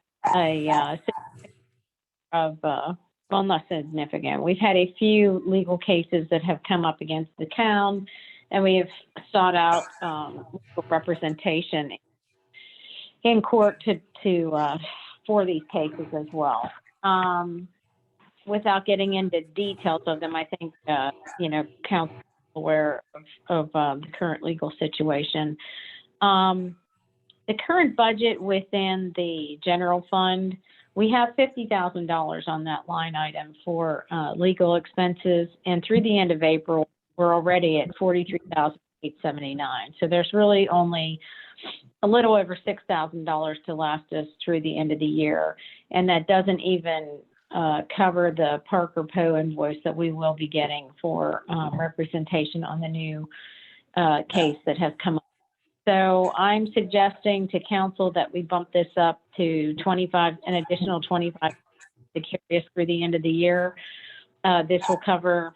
well, not significant. We've had a few legal cases that have come up against the town, and we have sought out legal representation in court for these cases as well. Without getting into details of them, I think council is aware of the current legal situation. The current budget within the general fund, we have $50,000 on that line item for legal expenses, and through the end of April, we're already at $43,879. So there's really only a little over $6,000 to last us through the end of the year, and that doesn't even cover the Parker Poe invoice that we will be getting for representation on the new case that has come up. So I'm suggesting to council that we bump this up to an additional 25 to carry us through the end of the year. This will cover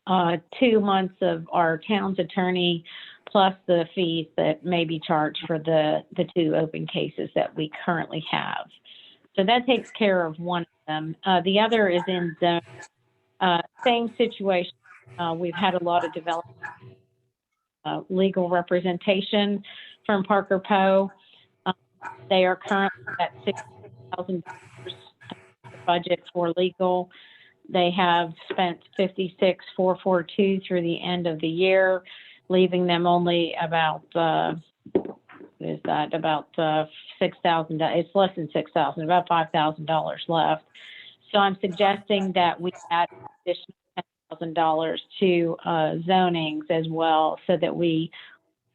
2 months of our town's attorney, plus the fees that may be charged for the 2 open cases that we currently have. So that takes care of one of them. The other is in the same situation. We've had a lot of development legal representation from Parker Poe. They are currently at $6,000 budget for legal. They have spent $56,442 through the end of the year, leaving them only about $6,000. It's less than $6,000, about $5,000 left. So I'm suggesting that we add additional $10,000 to zonings as well, so that we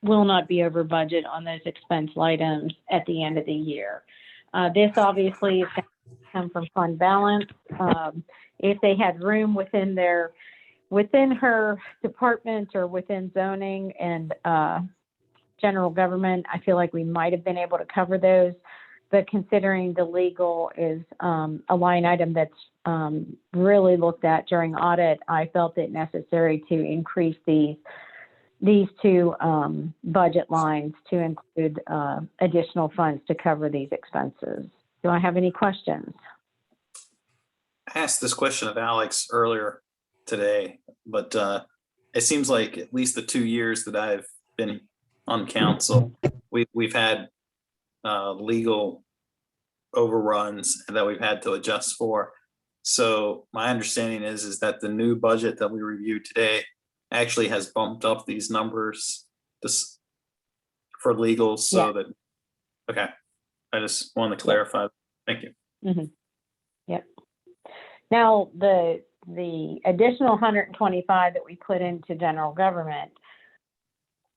will not be over budget on those expense items at the end of the year. This obviously is going to come from fund balance. If they had room within her department or within zoning and general government, I feel like we might have been able to cover those. But considering the legal is a line item that's really looked at during audit, I felt it necessary to increase these 2 budget lines to include additional funds to cover these expenses. Do I have any questions? I asked this question of Alex earlier today, but it seems like at least the 2 years that I've been on council, we've had legal overruns that we've had to adjust for. So my understanding is that the new budget that we reviewed today actually has bumped up these numbers for legal, so that, okay. I just wanted to clarify. Thank you. Mm-hmm. Yep. Now, the additional 125 that we put into general government,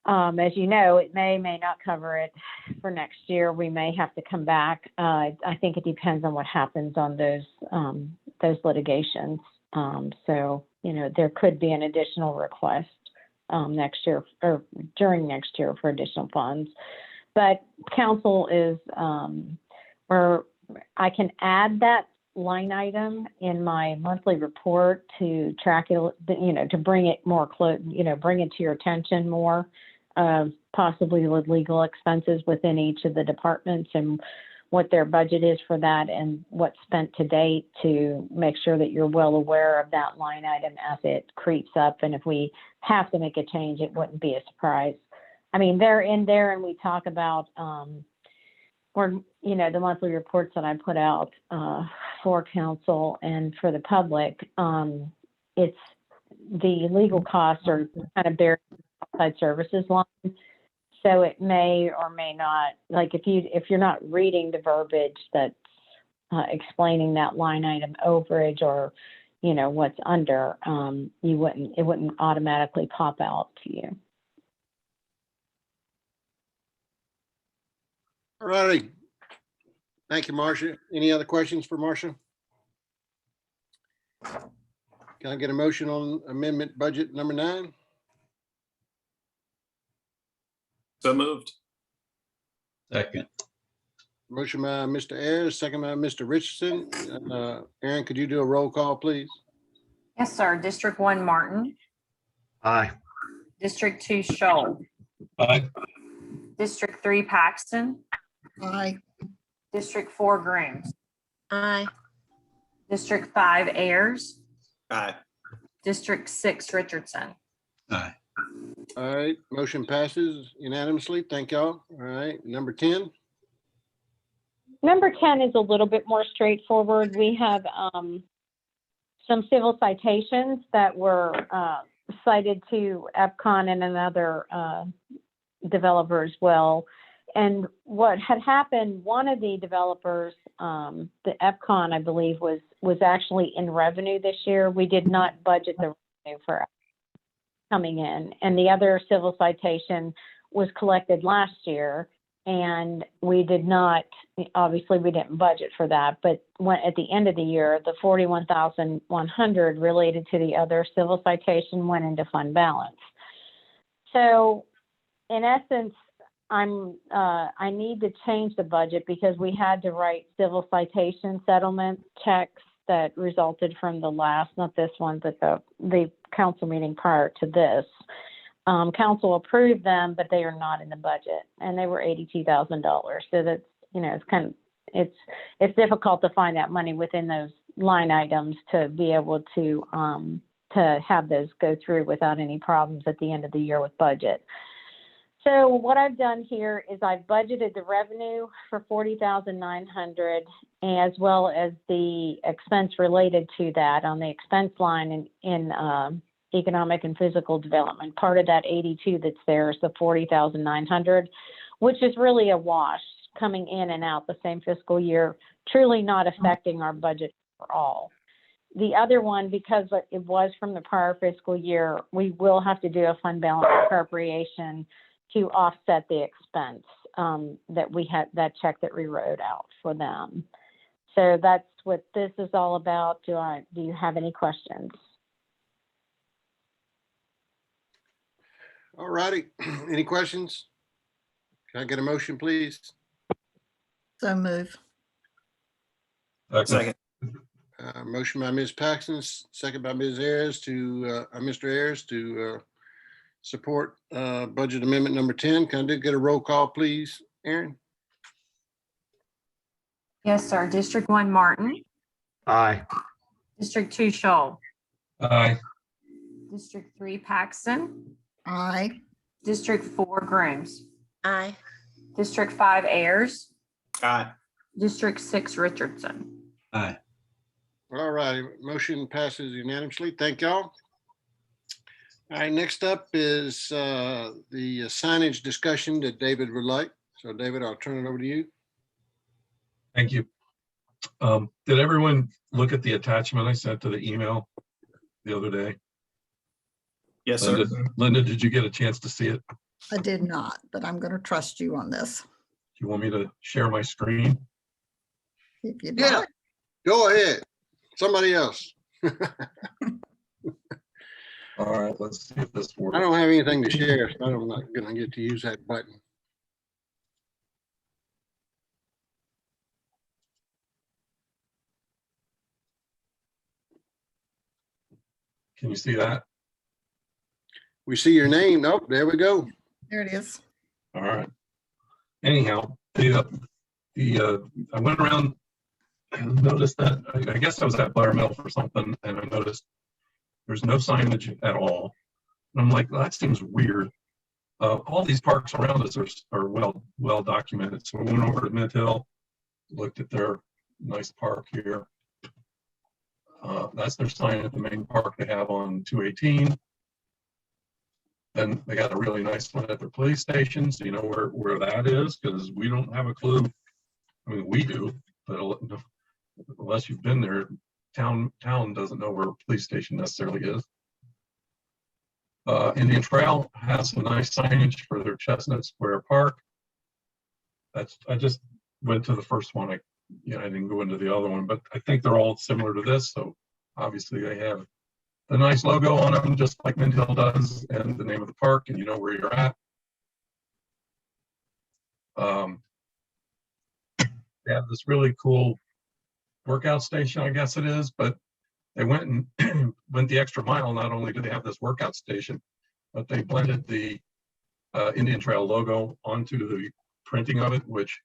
as you know, it may not cover it for next year. We may have to come back. I think it depends on what happens on those litigations. So, there could be an additional request next year or during next year for additional funds. But council is, or I can add that line item in my monthly report to track it, to bring it more close, bring it to your attention more, possibly with legal expenses within each of the departments and what their budget is for that and what's spent to date, to make sure that you're well aware of that line item as it creeps up. And if we have to make a change, it wouldn't be a surprise. I mean, they're in there, and we talk about, the monthly reports that I put out for council and for the public. It's the legal costs are kind of buried in the outside services line. So it may or may not, like if you're not reading the verbiage that's explaining that line item overage or, what's under, it wouldn't automatically pop out to you. All righty. Thank you, Marcia. Any other questions for Marcia? Can I get a motion on amendment budget number 9? So moved. Second. Motion by Mr. Ayers, second by Mr. Richardson. Aaron, could you do a roll call, please? Yes, sir. District 1, Martin. Aye. District 2, Scholl. Aye. District 3, Paxton. Aye. District 4, Grooms. Aye. District 5, Ayers. Aye. District 6, Richardson. Aye. All right, motion passes unanimously. Thank y'all. All right, number 10. Number 10 is a little bit more straightforward. We have some civil citations that were cited to EPCON and another developer as well. And what had happened, one of the developers, the EPCON, I believe, was actually in revenue this year. We did not budget the revenue for coming in. And the other civil citation was collected last year. And we did not, obviously we didn't budget for that, but when at the end of the year, the 41,100 related to the other civil citation went into fund balance. So in essence, I need to change the budget because we had to write civil citation settlement checks that resulted from the last, not this one, but the council meeting prior to this. Council approved them, but they are not in the budget, and they were $82,000. So that's, it's kind of, it's difficult to find that money within those line items to be able to have those go through without any problems at the end of the year with budget. So what I've done here is I've budgeted the revenue for $40,900 as well as the expense related to that on the expense line in economic and physical development. Part of that 82 that's there is the 40,900, which is really a wash coming in and out the same fiscal year, truly not affecting our budget at all. The other one, because it was from the prior fiscal year, we will have to do a fund balance appropriation to offset the expense that we had, that check that we wrote out for them. So that's what this is all about. Do you have any questions? All righty. Any questions? Can I get a motion, please? So move. Second. Motion by Ms. Paxton, second by Ms. Ayers to, Mr. Ayers to support budget amendment number 10. Can I get a roll call, please, Aaron? Yes, sir. District 1, Martin. Aye. District 2, Scholl. Aye. District 3, Paxton. Aye. District 4, Grooms. Aye. District 5, Ayers. Aye. District 6, Richardson. Aye. All right, motion passes unanimously. Thank y'all. All right, next up is the signage discussion that David would like. So David, I'll turn it over to you. Thank you. Did everyone look at the attachment I sent to the email the other day? Yes, sir. Linda, did you get a chance to see it? I did not, but I'm going to trust you on this. Do you want me to share my screen? If you'd Yeah. like. Go ahead. Somebody else. All right, let's see if this works. I don't have anything to share, so I'm not gonna get to use that button. Can you see that? We see your name. Nope, there we go. There it is. All right. Anyhow, I went around and noticed that, I guess I was at Blair Mill for something, and I noticed there's no signage at all. And I'm like, well, that seems weird. All these parks around us are well documented. So we went over to Mid Hill, looked at their nice park here. That's their sign at the main park they have on 218. Then they got a really nice one at their police station. So you know where that is, because we don't have a clue. I mean, we do, but unless you've been there, town doesn't know where a police station necessarily is. Indian Trail has some nice signage for their Chestnut Square Park. I just went to the first one. I didn't go into the other one, but I think they're all similar to this. So obviously they have the nice logo on them, just like Mint Hill does, and the name of the park, and you know where you're at. They have this really cool workout station, I guess it is, but they went and went the extra mile. Not only do they have this workout station, but they blended the Indian Trail logo onto the printing of it, which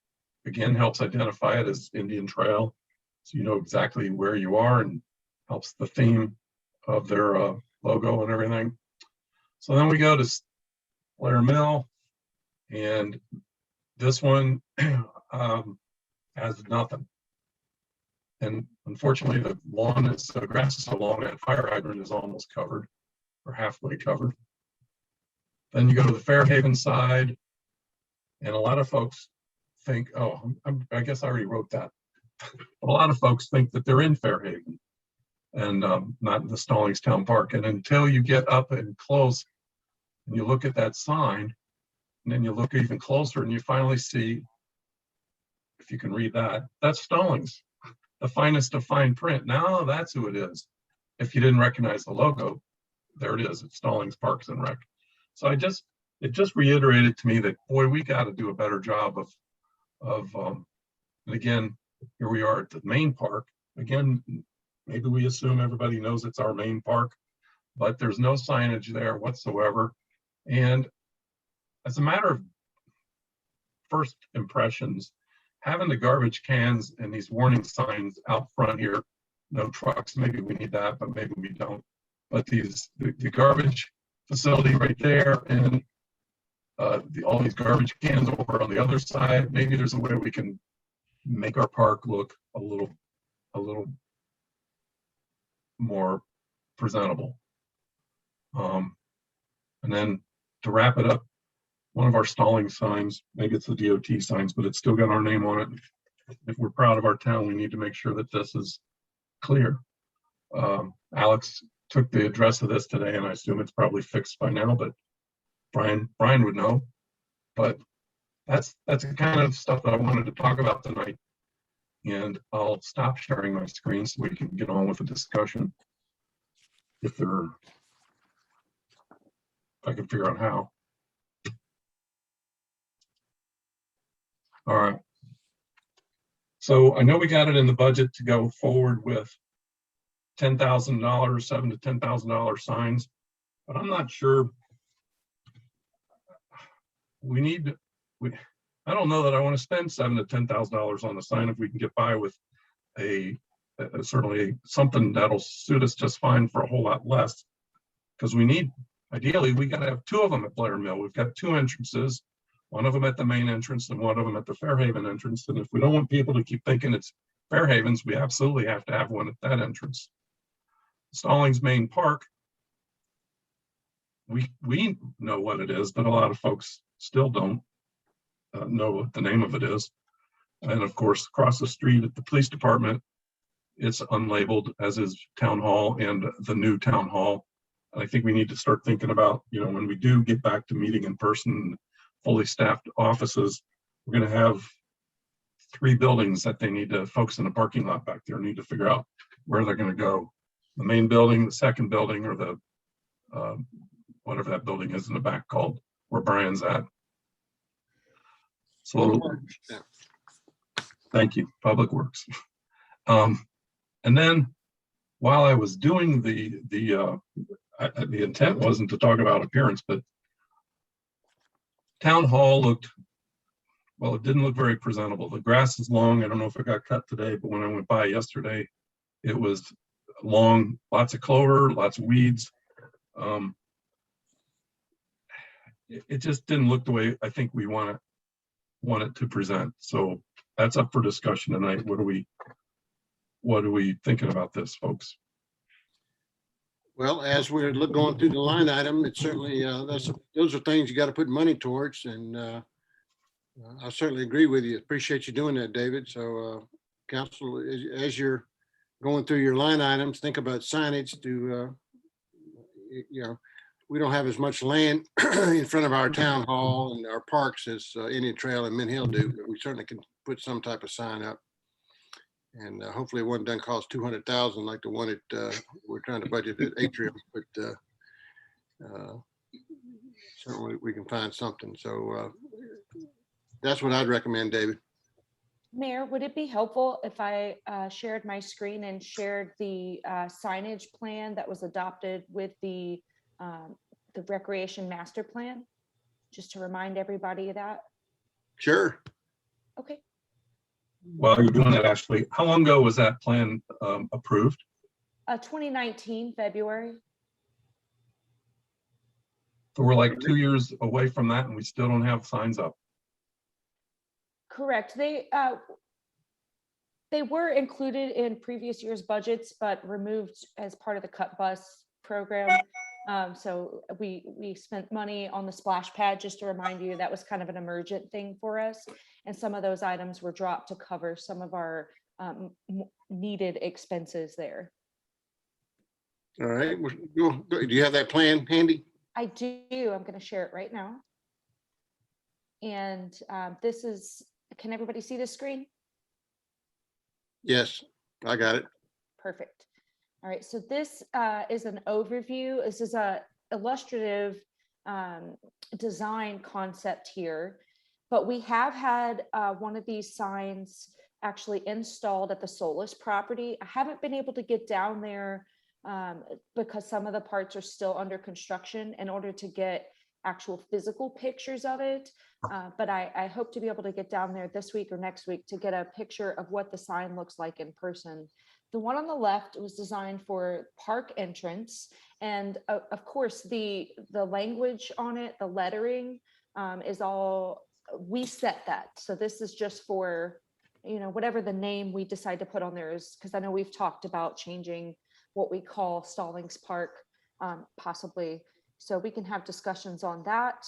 again helps identify it as Indian Trail. So you know exactly where you are and helps the theme of their logo and everything. So then we go to Blair Mill, and this one has nothing. And unfortunately, the lawn is, grass is so long, that fire hydrant is almost covered or halfway covered. Then you go to the Fairhaven side, and a lot of folks think, oh, I guess I already wrote that. A lot of folks think that they're in Fairhaven and not in the Stallings Town Park. And until you get up and close and you look at that sign, and then you look even closer and you finally see, if you can read that, that's Stallings, the finest of fine print. Now that's who it is. If you didn't recognize the logo, there it is. It's Stallings Parks and Rec. So it just reiterated to me that, boy, we got to do a better job of and again, here we are at the main park. Again, maybe we assume everybody knows it's our main park, but there's no signage there whatsoever. And as a matter of first impressions, having the garbage cans and these warning signs out front here, no trucks, maybe we need that, but maybe we don't. But the garbage facility right there, and all these garbage cans over on the other side, maybe there's a way we can make our park look a little more presentable. And then to wrap it up, one of our Stallings signs, maybe it's the DOT signs, but it's still got our name on it. If we're proud of our town, we need to make sure that this is clear. Alex took the address of this today, and I assume it's probably fixed by now, but Brian would know. But that's the kind of stuff that I wanted to talk about tonight. And I'll stop sharing my screen so we can get on with the discussion. If I can figure out how. All right. So I know we got it in the budget to go forward with $10,000, $7,000 to $10,000 signs, but I'm not sure. I don't know that I want to spend $7,000 to $10,000 on a sign if we can get by with certainly something that'll suit us just fine for a whole lot less. Because ideally, we got to have two of them at Blair Mill. We've got two entrances, one of them at the main entrance and one of them at the Fairhaven entrance. And if we don't want people to keep thinking it's Fairhaven's, we absolutely have to have one at that entrance. Stallings Main Park, we know what it is, but a lot of folks still don't know what the name of it is. And of course, across the street at the police department, it's unlabeled, as is Town Hall and the new Town Hall. I think we need to start thinking about, when we do get back to meeting in person, fully staffed offices, we're going to have 3 buildings that folks in the parking lot back there need to figure out where they're going to go. The main building, the second building, or the whatever that building is in the back called, where Brian's at. So, thank you, Public Works. And then while I was doing the intent wasn't to talk about appearance, but Town Hall it didn't look very presentable. The grass is long. I don't know if it got cut today, but when I went by yesterday, it was long, lots of clover, lots of weeds. It just didn't look the way I think we want it to present. So that's up for discussion tonight. What are we thinking about this, folks? Well, as we're going through the line item, it's certainly, those are things you got to put money towards. And I certainly agree with you. Appreciate you doing that, David. So Council, as you're going through your line items, think about signage we don't have as much land in front of our town hall and our parks as Indian Trail and Mint Hill do, but we certainly can put some type of sign up. And hopefully one doesn't cost 200,000 like the one at we're trying to budget at Atrium, but certainly we can find something. So That's what I'd recommend, David. Mayor, would it be helpful if I shared my screen and shared the signage plan that was adopted with the recreation master plan? Just to remind everybody of that. Sure. Okay. While you're doing that, Ashley, how long ago was that plan approved? 2019, February. So we're like 2 years away from that and we still don't have signs up. Correct. They were included in previous year's budgets, but removed as part of the cut bus program. So we spent money on the splash pad, just to remind you, that was kind of an emergent thing for us. And some of those items were dropped to cover some of our needed expenses there. All right. Do you have that plan handy? I do. I'm going to share it right now. And this is, can everybody see the screen? Yes, I got it. Perfect. All right, so this is an overview. This is a illustrative design concept here, but we have had one of these signs actually installed at the Solis property. I haven't been able to get down there because some of the parts are still under construction in order to get actual physical pictures of it. But I hope to be able to get down there this week or next week to get a picture of what the sign looks like in person. The one on the left was designed for park entrance. And of course, the language on it, the lettering is all, we set that. So this is just for, you know, whatever the name we decide to put on there is, because I know we've talked about changing what we call Stallings Park, possibly. So we can have discussions on that.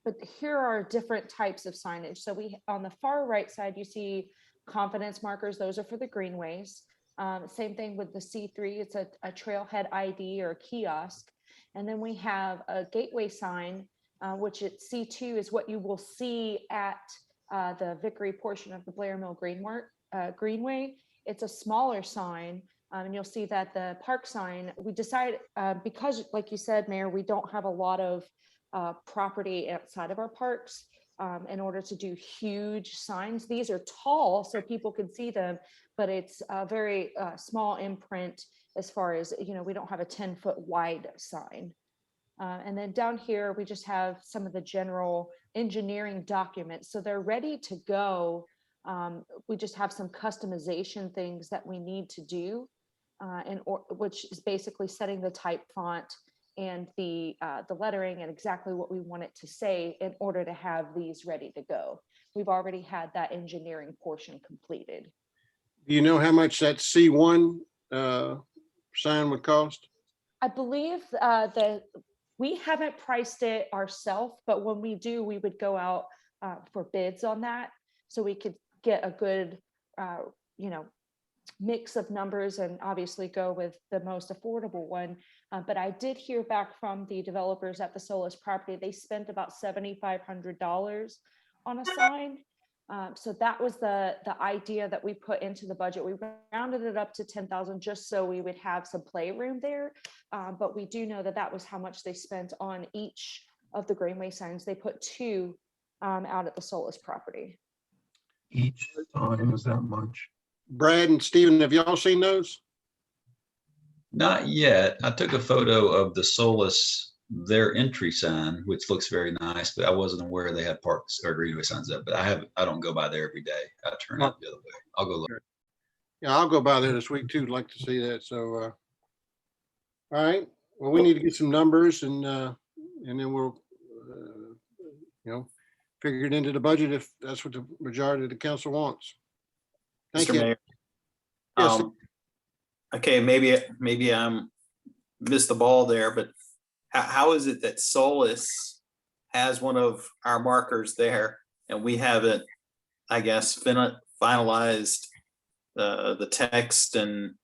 But here are different types of signage. So on the far right side, you see confidence markers. Those are for the greenways. Same thing with the C3. It's a trailhead ID or kiosk. And then we have a gateway sign, which at C2 is what you will see at the Vickery portion of the Blair Mill Greenway. It's a smaller sign. And you'll see that the park sign, we decided, because like you said, Mayor, we don't have a lot of property outside of our parks in order to do huge signs. These are tall so people can see them, but it's a very small imprint as far as, you know, we don't have a 10-foot wide sign. And then down here, we just have some of the general engineering documents. So they're ready to go. We just have some customization things that we need to do, which is basically setting the type font and the lettering and exactly what we want it to say in order to have these ready to go. We've already had that engineering portion completed. Do you know how much that C1 sign would cost? I believe that we haven't priced it ourselves, but when we do, we would go out for bids on that, so we could get a good, you know, mix of numbers and obviously go with the most affordable one. But I did hear back from the developers at the Solis property. They spent about $7,500 on a sign. So that was the idea that we put into the budget. We rounded it up to 10,000 just so we would have some playroom there. But we do know that that was how much they spent on each of the Greenway signs. They put 2 out at the Solis property. Each sign is that much? Brad and Steven, have y'all seen those? Not yet. I took a photo of the Solis, their entry sign, which looks very nice, but I wasn't aware they had parks or greenway signs up. But I don't go by there every day. I turn out the other way. I'll go look. Yeah, I'll go by there this week too. Like to see that. So, all right. Well, we need to get some numbers and then we'll, you know, figure it into the budget if that's what the majority of the council wants. Thank Mr. you. Mayor. Yes. Okay, maybe I'm missed the ball there, but how is it that Solis has one of our markers there and we haven't, I guess, finalized the text and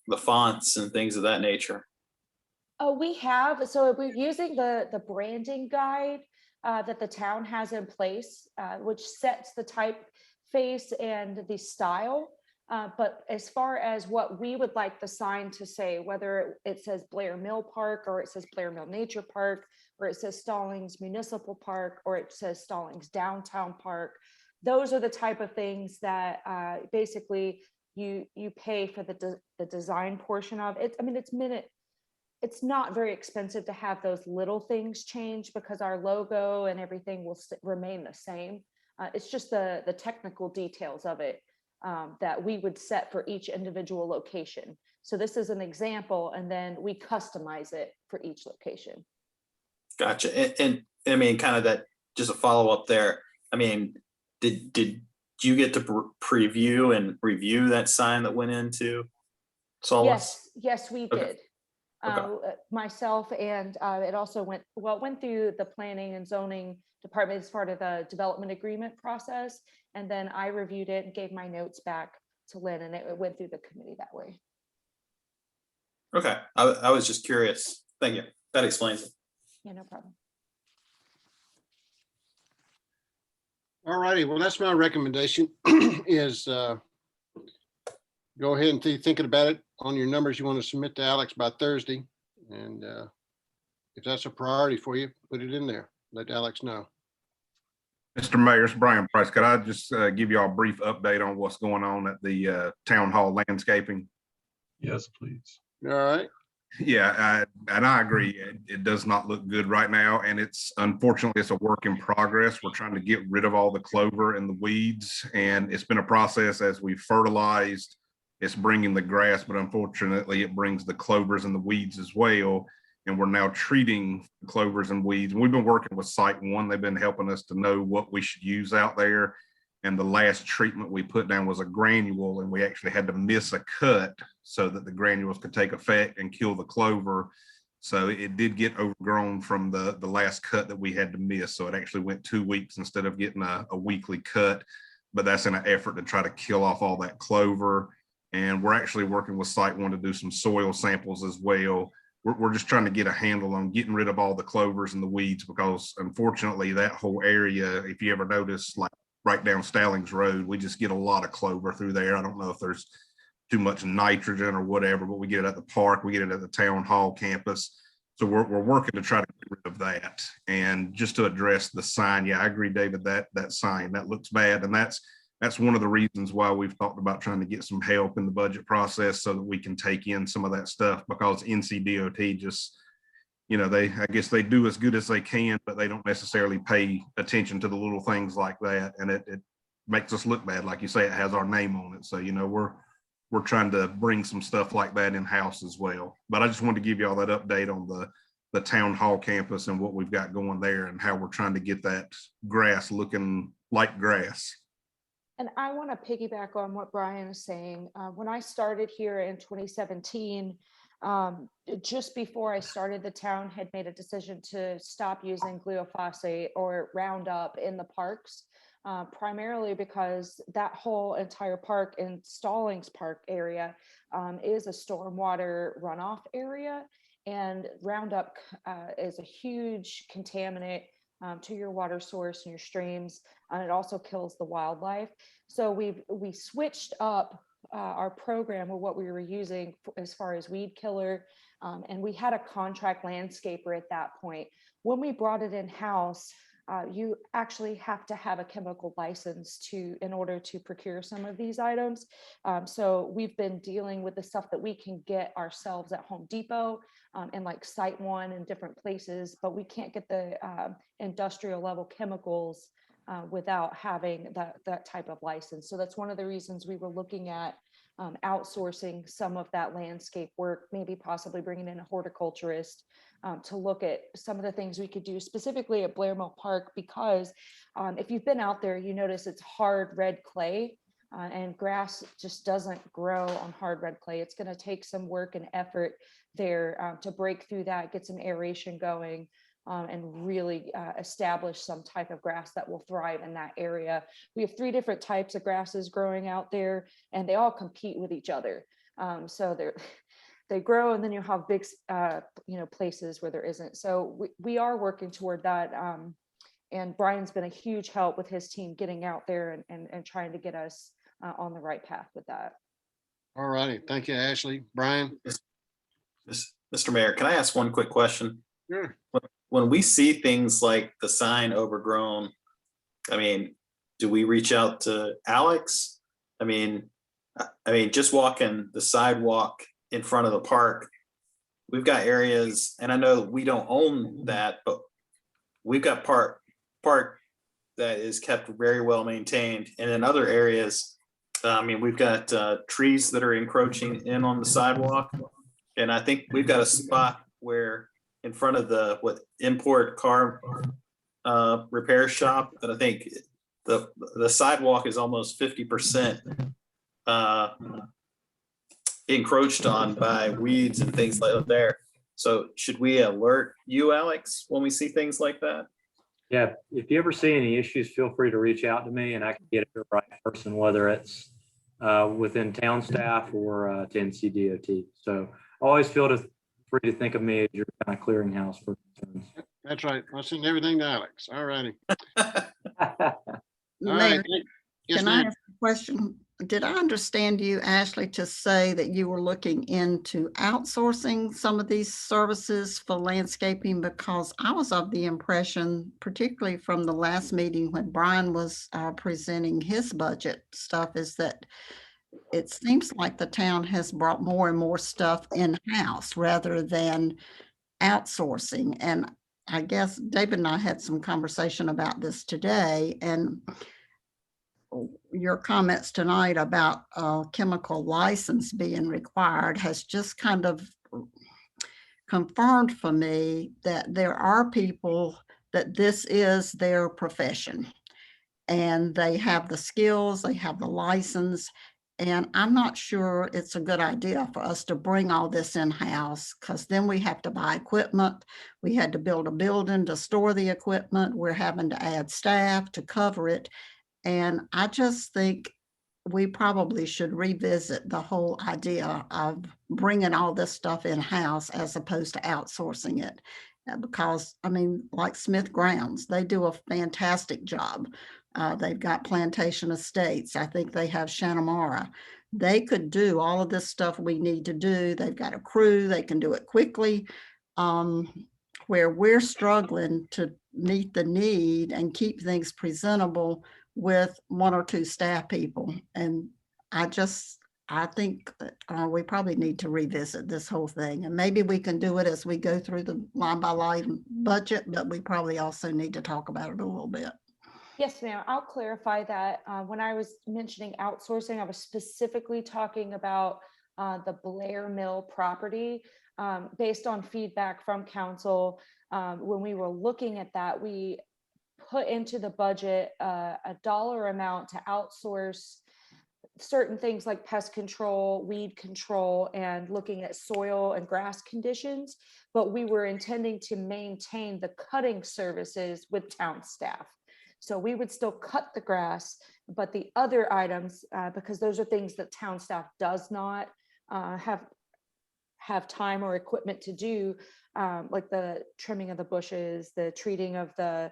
the fonts and things of that nature? Oh, we have. So we're using the branding guide that the town has in place, which sets the typeface and the style. But as far as what we would like the sign to say, whether it says Blair Mill Park, or it says Blair Mill Nature Park, or it says Stallings Municipal Park, or it says Stallings Downtown Park, those are the type of things that basically you pay for the design portion of it. I mean, it's not very expensive to have those little things change, because our logo and everything will remain the same. It's just the technical details of it that we would set for each individual location. So this is an example, and then we customize it for each location. Gotcha. And I mean, kind of that, just a follow up there. I mean, did you get to preview and review that sign that went into Solace? Yes, we did. Myself, and it also went through the planning and zoning department as part of the development agreement process. And then I reviewed it and gave my notes back to Lynn, and it went through the committee that way. Okay, I was just curious. Thank you. That explains it. Yeah, no problem. All righty, well, that's my recommendation is go ahead and keep thinking about it on your numbers you want to submit to Alex by Thursday. And if that's a priority for you, put it in there. Let Alex know. Mr. Mayor, it's Brian Price. Could I just give you all a brief update on what's going on at the town hall landscaping? Yes, please. All right. Yeah, and I agree. It does not look good right now. And unfortunately, it's a work in progress. We're trying to get rid of all the clover and the weeds. And it's been a process as we fertilized. It's bringing the grass, but unfortunately, it brings the clovers and the weeds as well. And we're now treating clovers and weeds. We've been working with Site One. They've been helping us to know what we should use out there. And the last treatment we put down was a granule, and we actually had to miss a cut so that the granules could take effect and kill the clover. So it did get overgrown from the last cut that we had to miss. So it actually went 2 weeks instead of getting a weekly cut. But that's in an effort to try to kill off all that clover. And we're actually working with Site One to do some soil samples as well. We're just trying to get a handle on getting rid of all the clovers and the weeds, because unfortunately that whole area, if you ever notice, like right down Stallings Road, we just get a lot of clover through there. I don't know if there's too much nitrogen or whatever, but we get it at the park, we get it at the town hall campus. So we're working to try to get rid of that. And just to address the sign, yeah, I agree, David, that sign, that looks bad. And that's one of the reasons why we've talked about trying to get some help in the budget process so that we can take in some of that stuff, because NCDOT just, I guess they do as good as they can, but they don't necessarily pay attention to the little things like that. And it makes us look bad. Like you say, it has our name on it. So, we're trying to bring some stuff like that in-house as well. But I just wanted to give you all that update on the town hall campus and what we've got going there and how we're trying to get that grass looking like grass. And I want to piggyback on what Brian is saying. When I started here in 2017, just before I started, the town had made a decision to stop using glyphosate or Roundup in the parks, primarily because that whole entire park in Stallings Park area is a stormwater runoff area, and Roundup is a huge contaminant to your water source and your streams, and it also kills the wildlife. So we switched up our program with what we were using as far as weed killer, and we had a contract landscaper at that point. When we brought it in-house, you actually have to have a chemical license in order to procure some of these items. So we've been dealing with the stuff that we can get ourselves at Home Depot and like Site One and different places, but we can't get the industrial level chemicals without having that type of license. So that's one of the reasons we were looking at outsourcing some of that landscape work, maybe possibly bringing in a horticulturist to look at some of the things we could do specifically at Blair Mill Park, because if you've been out there, you notice it's hard red clay and grass just doesn't grow on hard red clay. It's going to take some work and effort there to break through that, get some aeration going, and really establish some type of grass that will thrive in that area. We have 3 different types of grasses growing out there, and they all compete with each other. So they grow, and then you have big, places where there isn't. So we are working toward that. And Brian's been a huge help with his team getting out there and trying to get us on the right path with that. All righty. Thank you, Ashley. Brian? Mr. Mayor, can I ask one quick question? Sure. When we see things like the sign overgrown, I mean, do we reach out to Alex? I mean, just walking the sidewalk in front of the park, we've got areas, and I know we don't own that, but we've got park that is kept very well maintained. And in other areas, we've got trees that are encroaching in on the sidewalk. And I think we've got a spot where in front of the import car repair shop, that I think the sidewalk is almost 50% encroached on by weeds and things like that. So should we alert you, Alex, when we see things like that? Yeah, if you ever see any issues, feel free to reach out to me and I can get it to the right person, whether it's within town staff or to NCDOT. So always feel free to think of me as your kind of clearinghouse for concerns. That's right. I'll send everything to Alex. All righty. Mayor, Yes, can I ma'am. ask a question? Did I understand you, Ashley, to say that you were looking into outsourcing some of these services for landscaping? Because I was of the impression, particularly from the last meeting when Brian was presenting his budget stuff, is that it seems like the town has brought more and more stuff in-house rather than outsourcing. And I guess David and I had some conversation about this today, and your comments tonight about chemical license being required has just kind of confirmed for me that there are people that this is their profession and they have the skills, they have the license. And I'm not sure it's a good idea for us to bring all this in-house, because then we have to buy equipment. We had to build a building to store the equipment. We're having to add staff to cover it. And I just think we probably should revisit the whole idea of bringing all this stuff in-house as opposed to outsourcing it. Because, like Smith Grounds, they do a fantastic job. They've got Plantation Estates. I think they have Shanamara. They could do all of this stuff we need to do. They've got a crew. They can do it quickly. Where we're struggling to meet the need and keep things presentable with one or two staff people. And I think we probably need to revisit this whole thing. And maybe we can do it as we go through the line by line budget, but we probably also need to talk about it a little bit. Yes, ma'am. I'll clarify that. When I was mentioning outsourcing, I was specifically talking about the Blair Mill property. Based on feedback from council, when we were looking at that, we put into the budget a dollar amount to outsource certain things like pest control, weed control, and looking at soil and grass conditions. But we were intending to maintain the cutting services with town staff. So we would still cut the grass, but the other items, because those are things that town staff does not have time or equipment to do, like the trimming of the bushes, the treating of the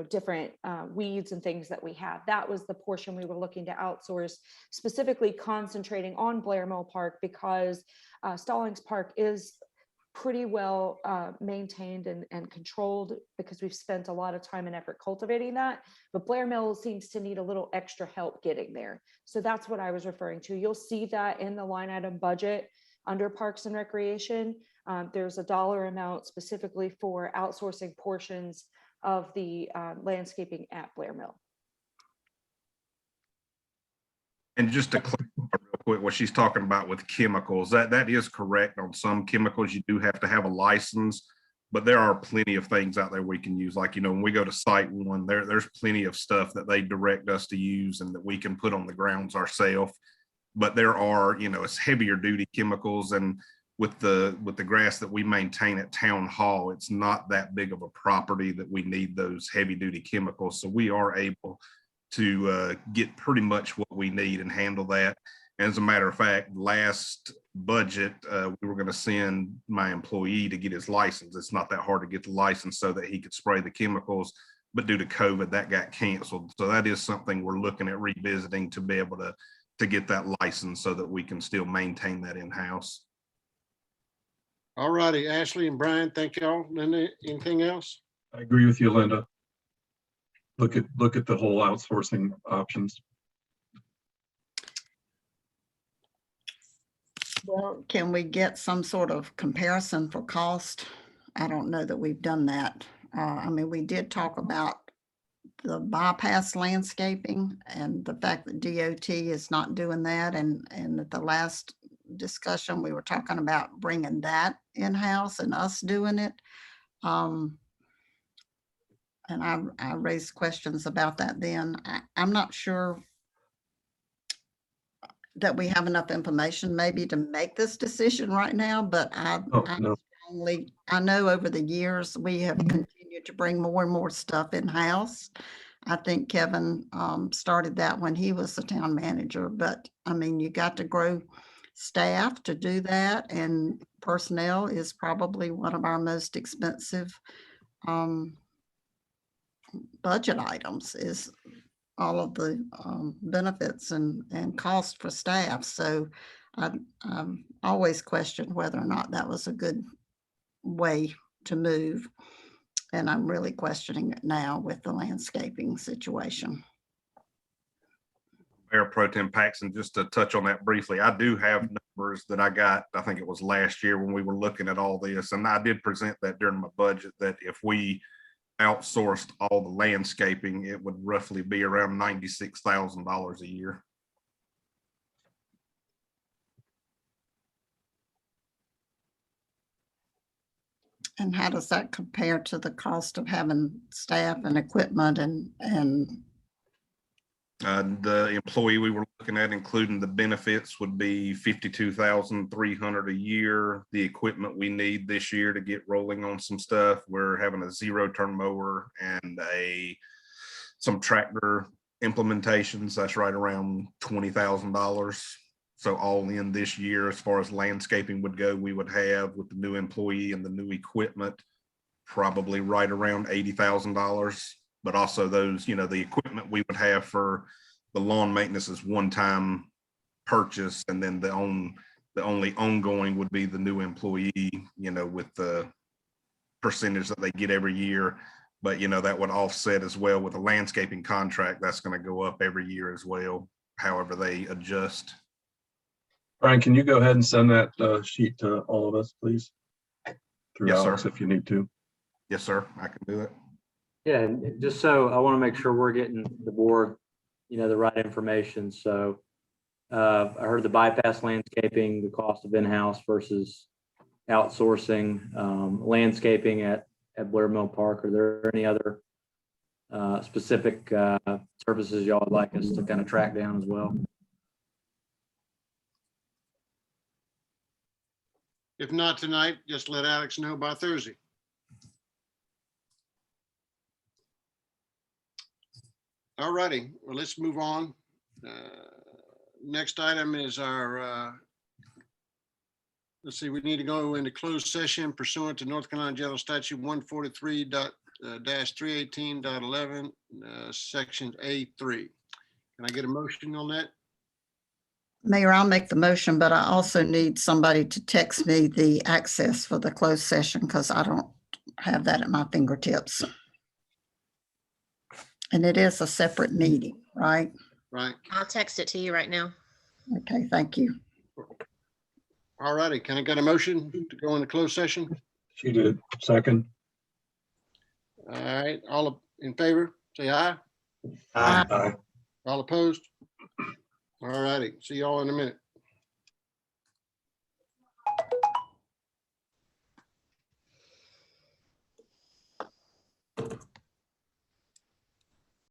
different weeds and things that we have. That was the portion we were looking to outsource, specifically concentrating on Blair Mill Park, because Stallings Park is pretty well maintained and controlled, because we've spent a lot of time and effort cultivating that. But Blair Mill seems to need a little extra help getting there. So that's what I was referring to. You'll see that in the line item budget under Parks and Recreation. There's a dollar amount specifically for outsourcing portions of the landscaping at Blair Mill. And just to clarify real quick, what she's talking about with chemicals, that is correct. On some chemicals, you do have to have a license, but there are plenty of things out there we can use. Like, when we go to Site One, there's plenty of stuff that they direct us to use and that we can put on the grounds ourselves. But there are, it's heavier duty chemicals, and with the grass that we maintain at Town Hall, it's not that big of a property that we need those heavy duty chemicals. So we are able to get pretty much what we need and handle that. As a matter of fact, last budget, we were going to send my employee to get his license. It's not that hard to get the license so that he could spray the chemicals, but due to COVID, that got canceled. So that is something we're looking at revisiting, to be able to to get that license so that we can still maintain that in-house. All righty, Ashley and Brian, thank y'all. Linda, anything else? I agree with you, Linda. Look at the whole outsourcing options. Well, can we get some sort of comparison for cost? I don't know that we've done that. I mean, we did talk about the bypass landscaping and the fact that DOT is not doing that. And at the last discussion, we were talking about bringing that in-house and us doing it. And I raised questions about that then. I'm not sure that we have enough information maybe to make this decision right now, but No. I know over the years, we have continued to bring more and more stuff in-house. I think Kevin started that when he was the town manager, but I mean, you got to grow staff to do that, and personnel is probably one of our most expensive budget items, is all of the benefits and cost for staff. So I've always questioned whether or not that was a good way to move. And I'm really questioning it now with the landscaping situation. Mayor Pro Tem Paxton, just to touch on that briefly, I do have numbers that I got, I think it was last year when we were looking at all this, and I did present that during my budget, that if we outsourced all the landscaping, it would roughly be around $96,000 a year. And how does that compare to the cost of having staff and equipment and the employee we were looking at, including the benefits, would be $52,300 a year. The equipment we need this year to get rolling on some stuff, we're having a 0-turn mower and some tractor implementations. That's right around $20,000. So all in this year, as far as landscaping would go, we would have, with the new employee and the new equipment, probably right around $80,000. But also those, the equipment we would have for the lawn maintenance is one-time purchase. And then the only ongoing would be the new employee, with the percentage that they get every year. But, that would offset as well with a landscaping contract. That's going to go up every year as well, however they adjust. Brian, can you go ahead and send that sheet to all of us, please? Through Yes, Alex, sir. if you need to. Yes, sir. I can do it. Yeah, and just so I want to make sure we're getting the board, the right information. So I heard the bypass landscaping, the cost of in-house versus outsourcing, landscaping at Blair Mill Park. Are there any other specific services y'all would like us to kind of track down as well? If not tonight, just let Alex know by Thursday. All righty, well, let's move on. Next item is our, let's see, we need to go into closed session pursuant to North Carolina General Statute 143-318.11, Section A3. Can I get a motion on that? Mayor, I'll make the motion, but I also need somebody to text me the access for the closed session because I don't have that at my fingertips. And it is a separate meeting, right? Right. I'll text it to you right now. Okay, thank you. All righty, can I get a motion to go into closed session? She did. Second. All right, all in favor, say aye. Aye. All opposed? All righty, see y'all in a minute.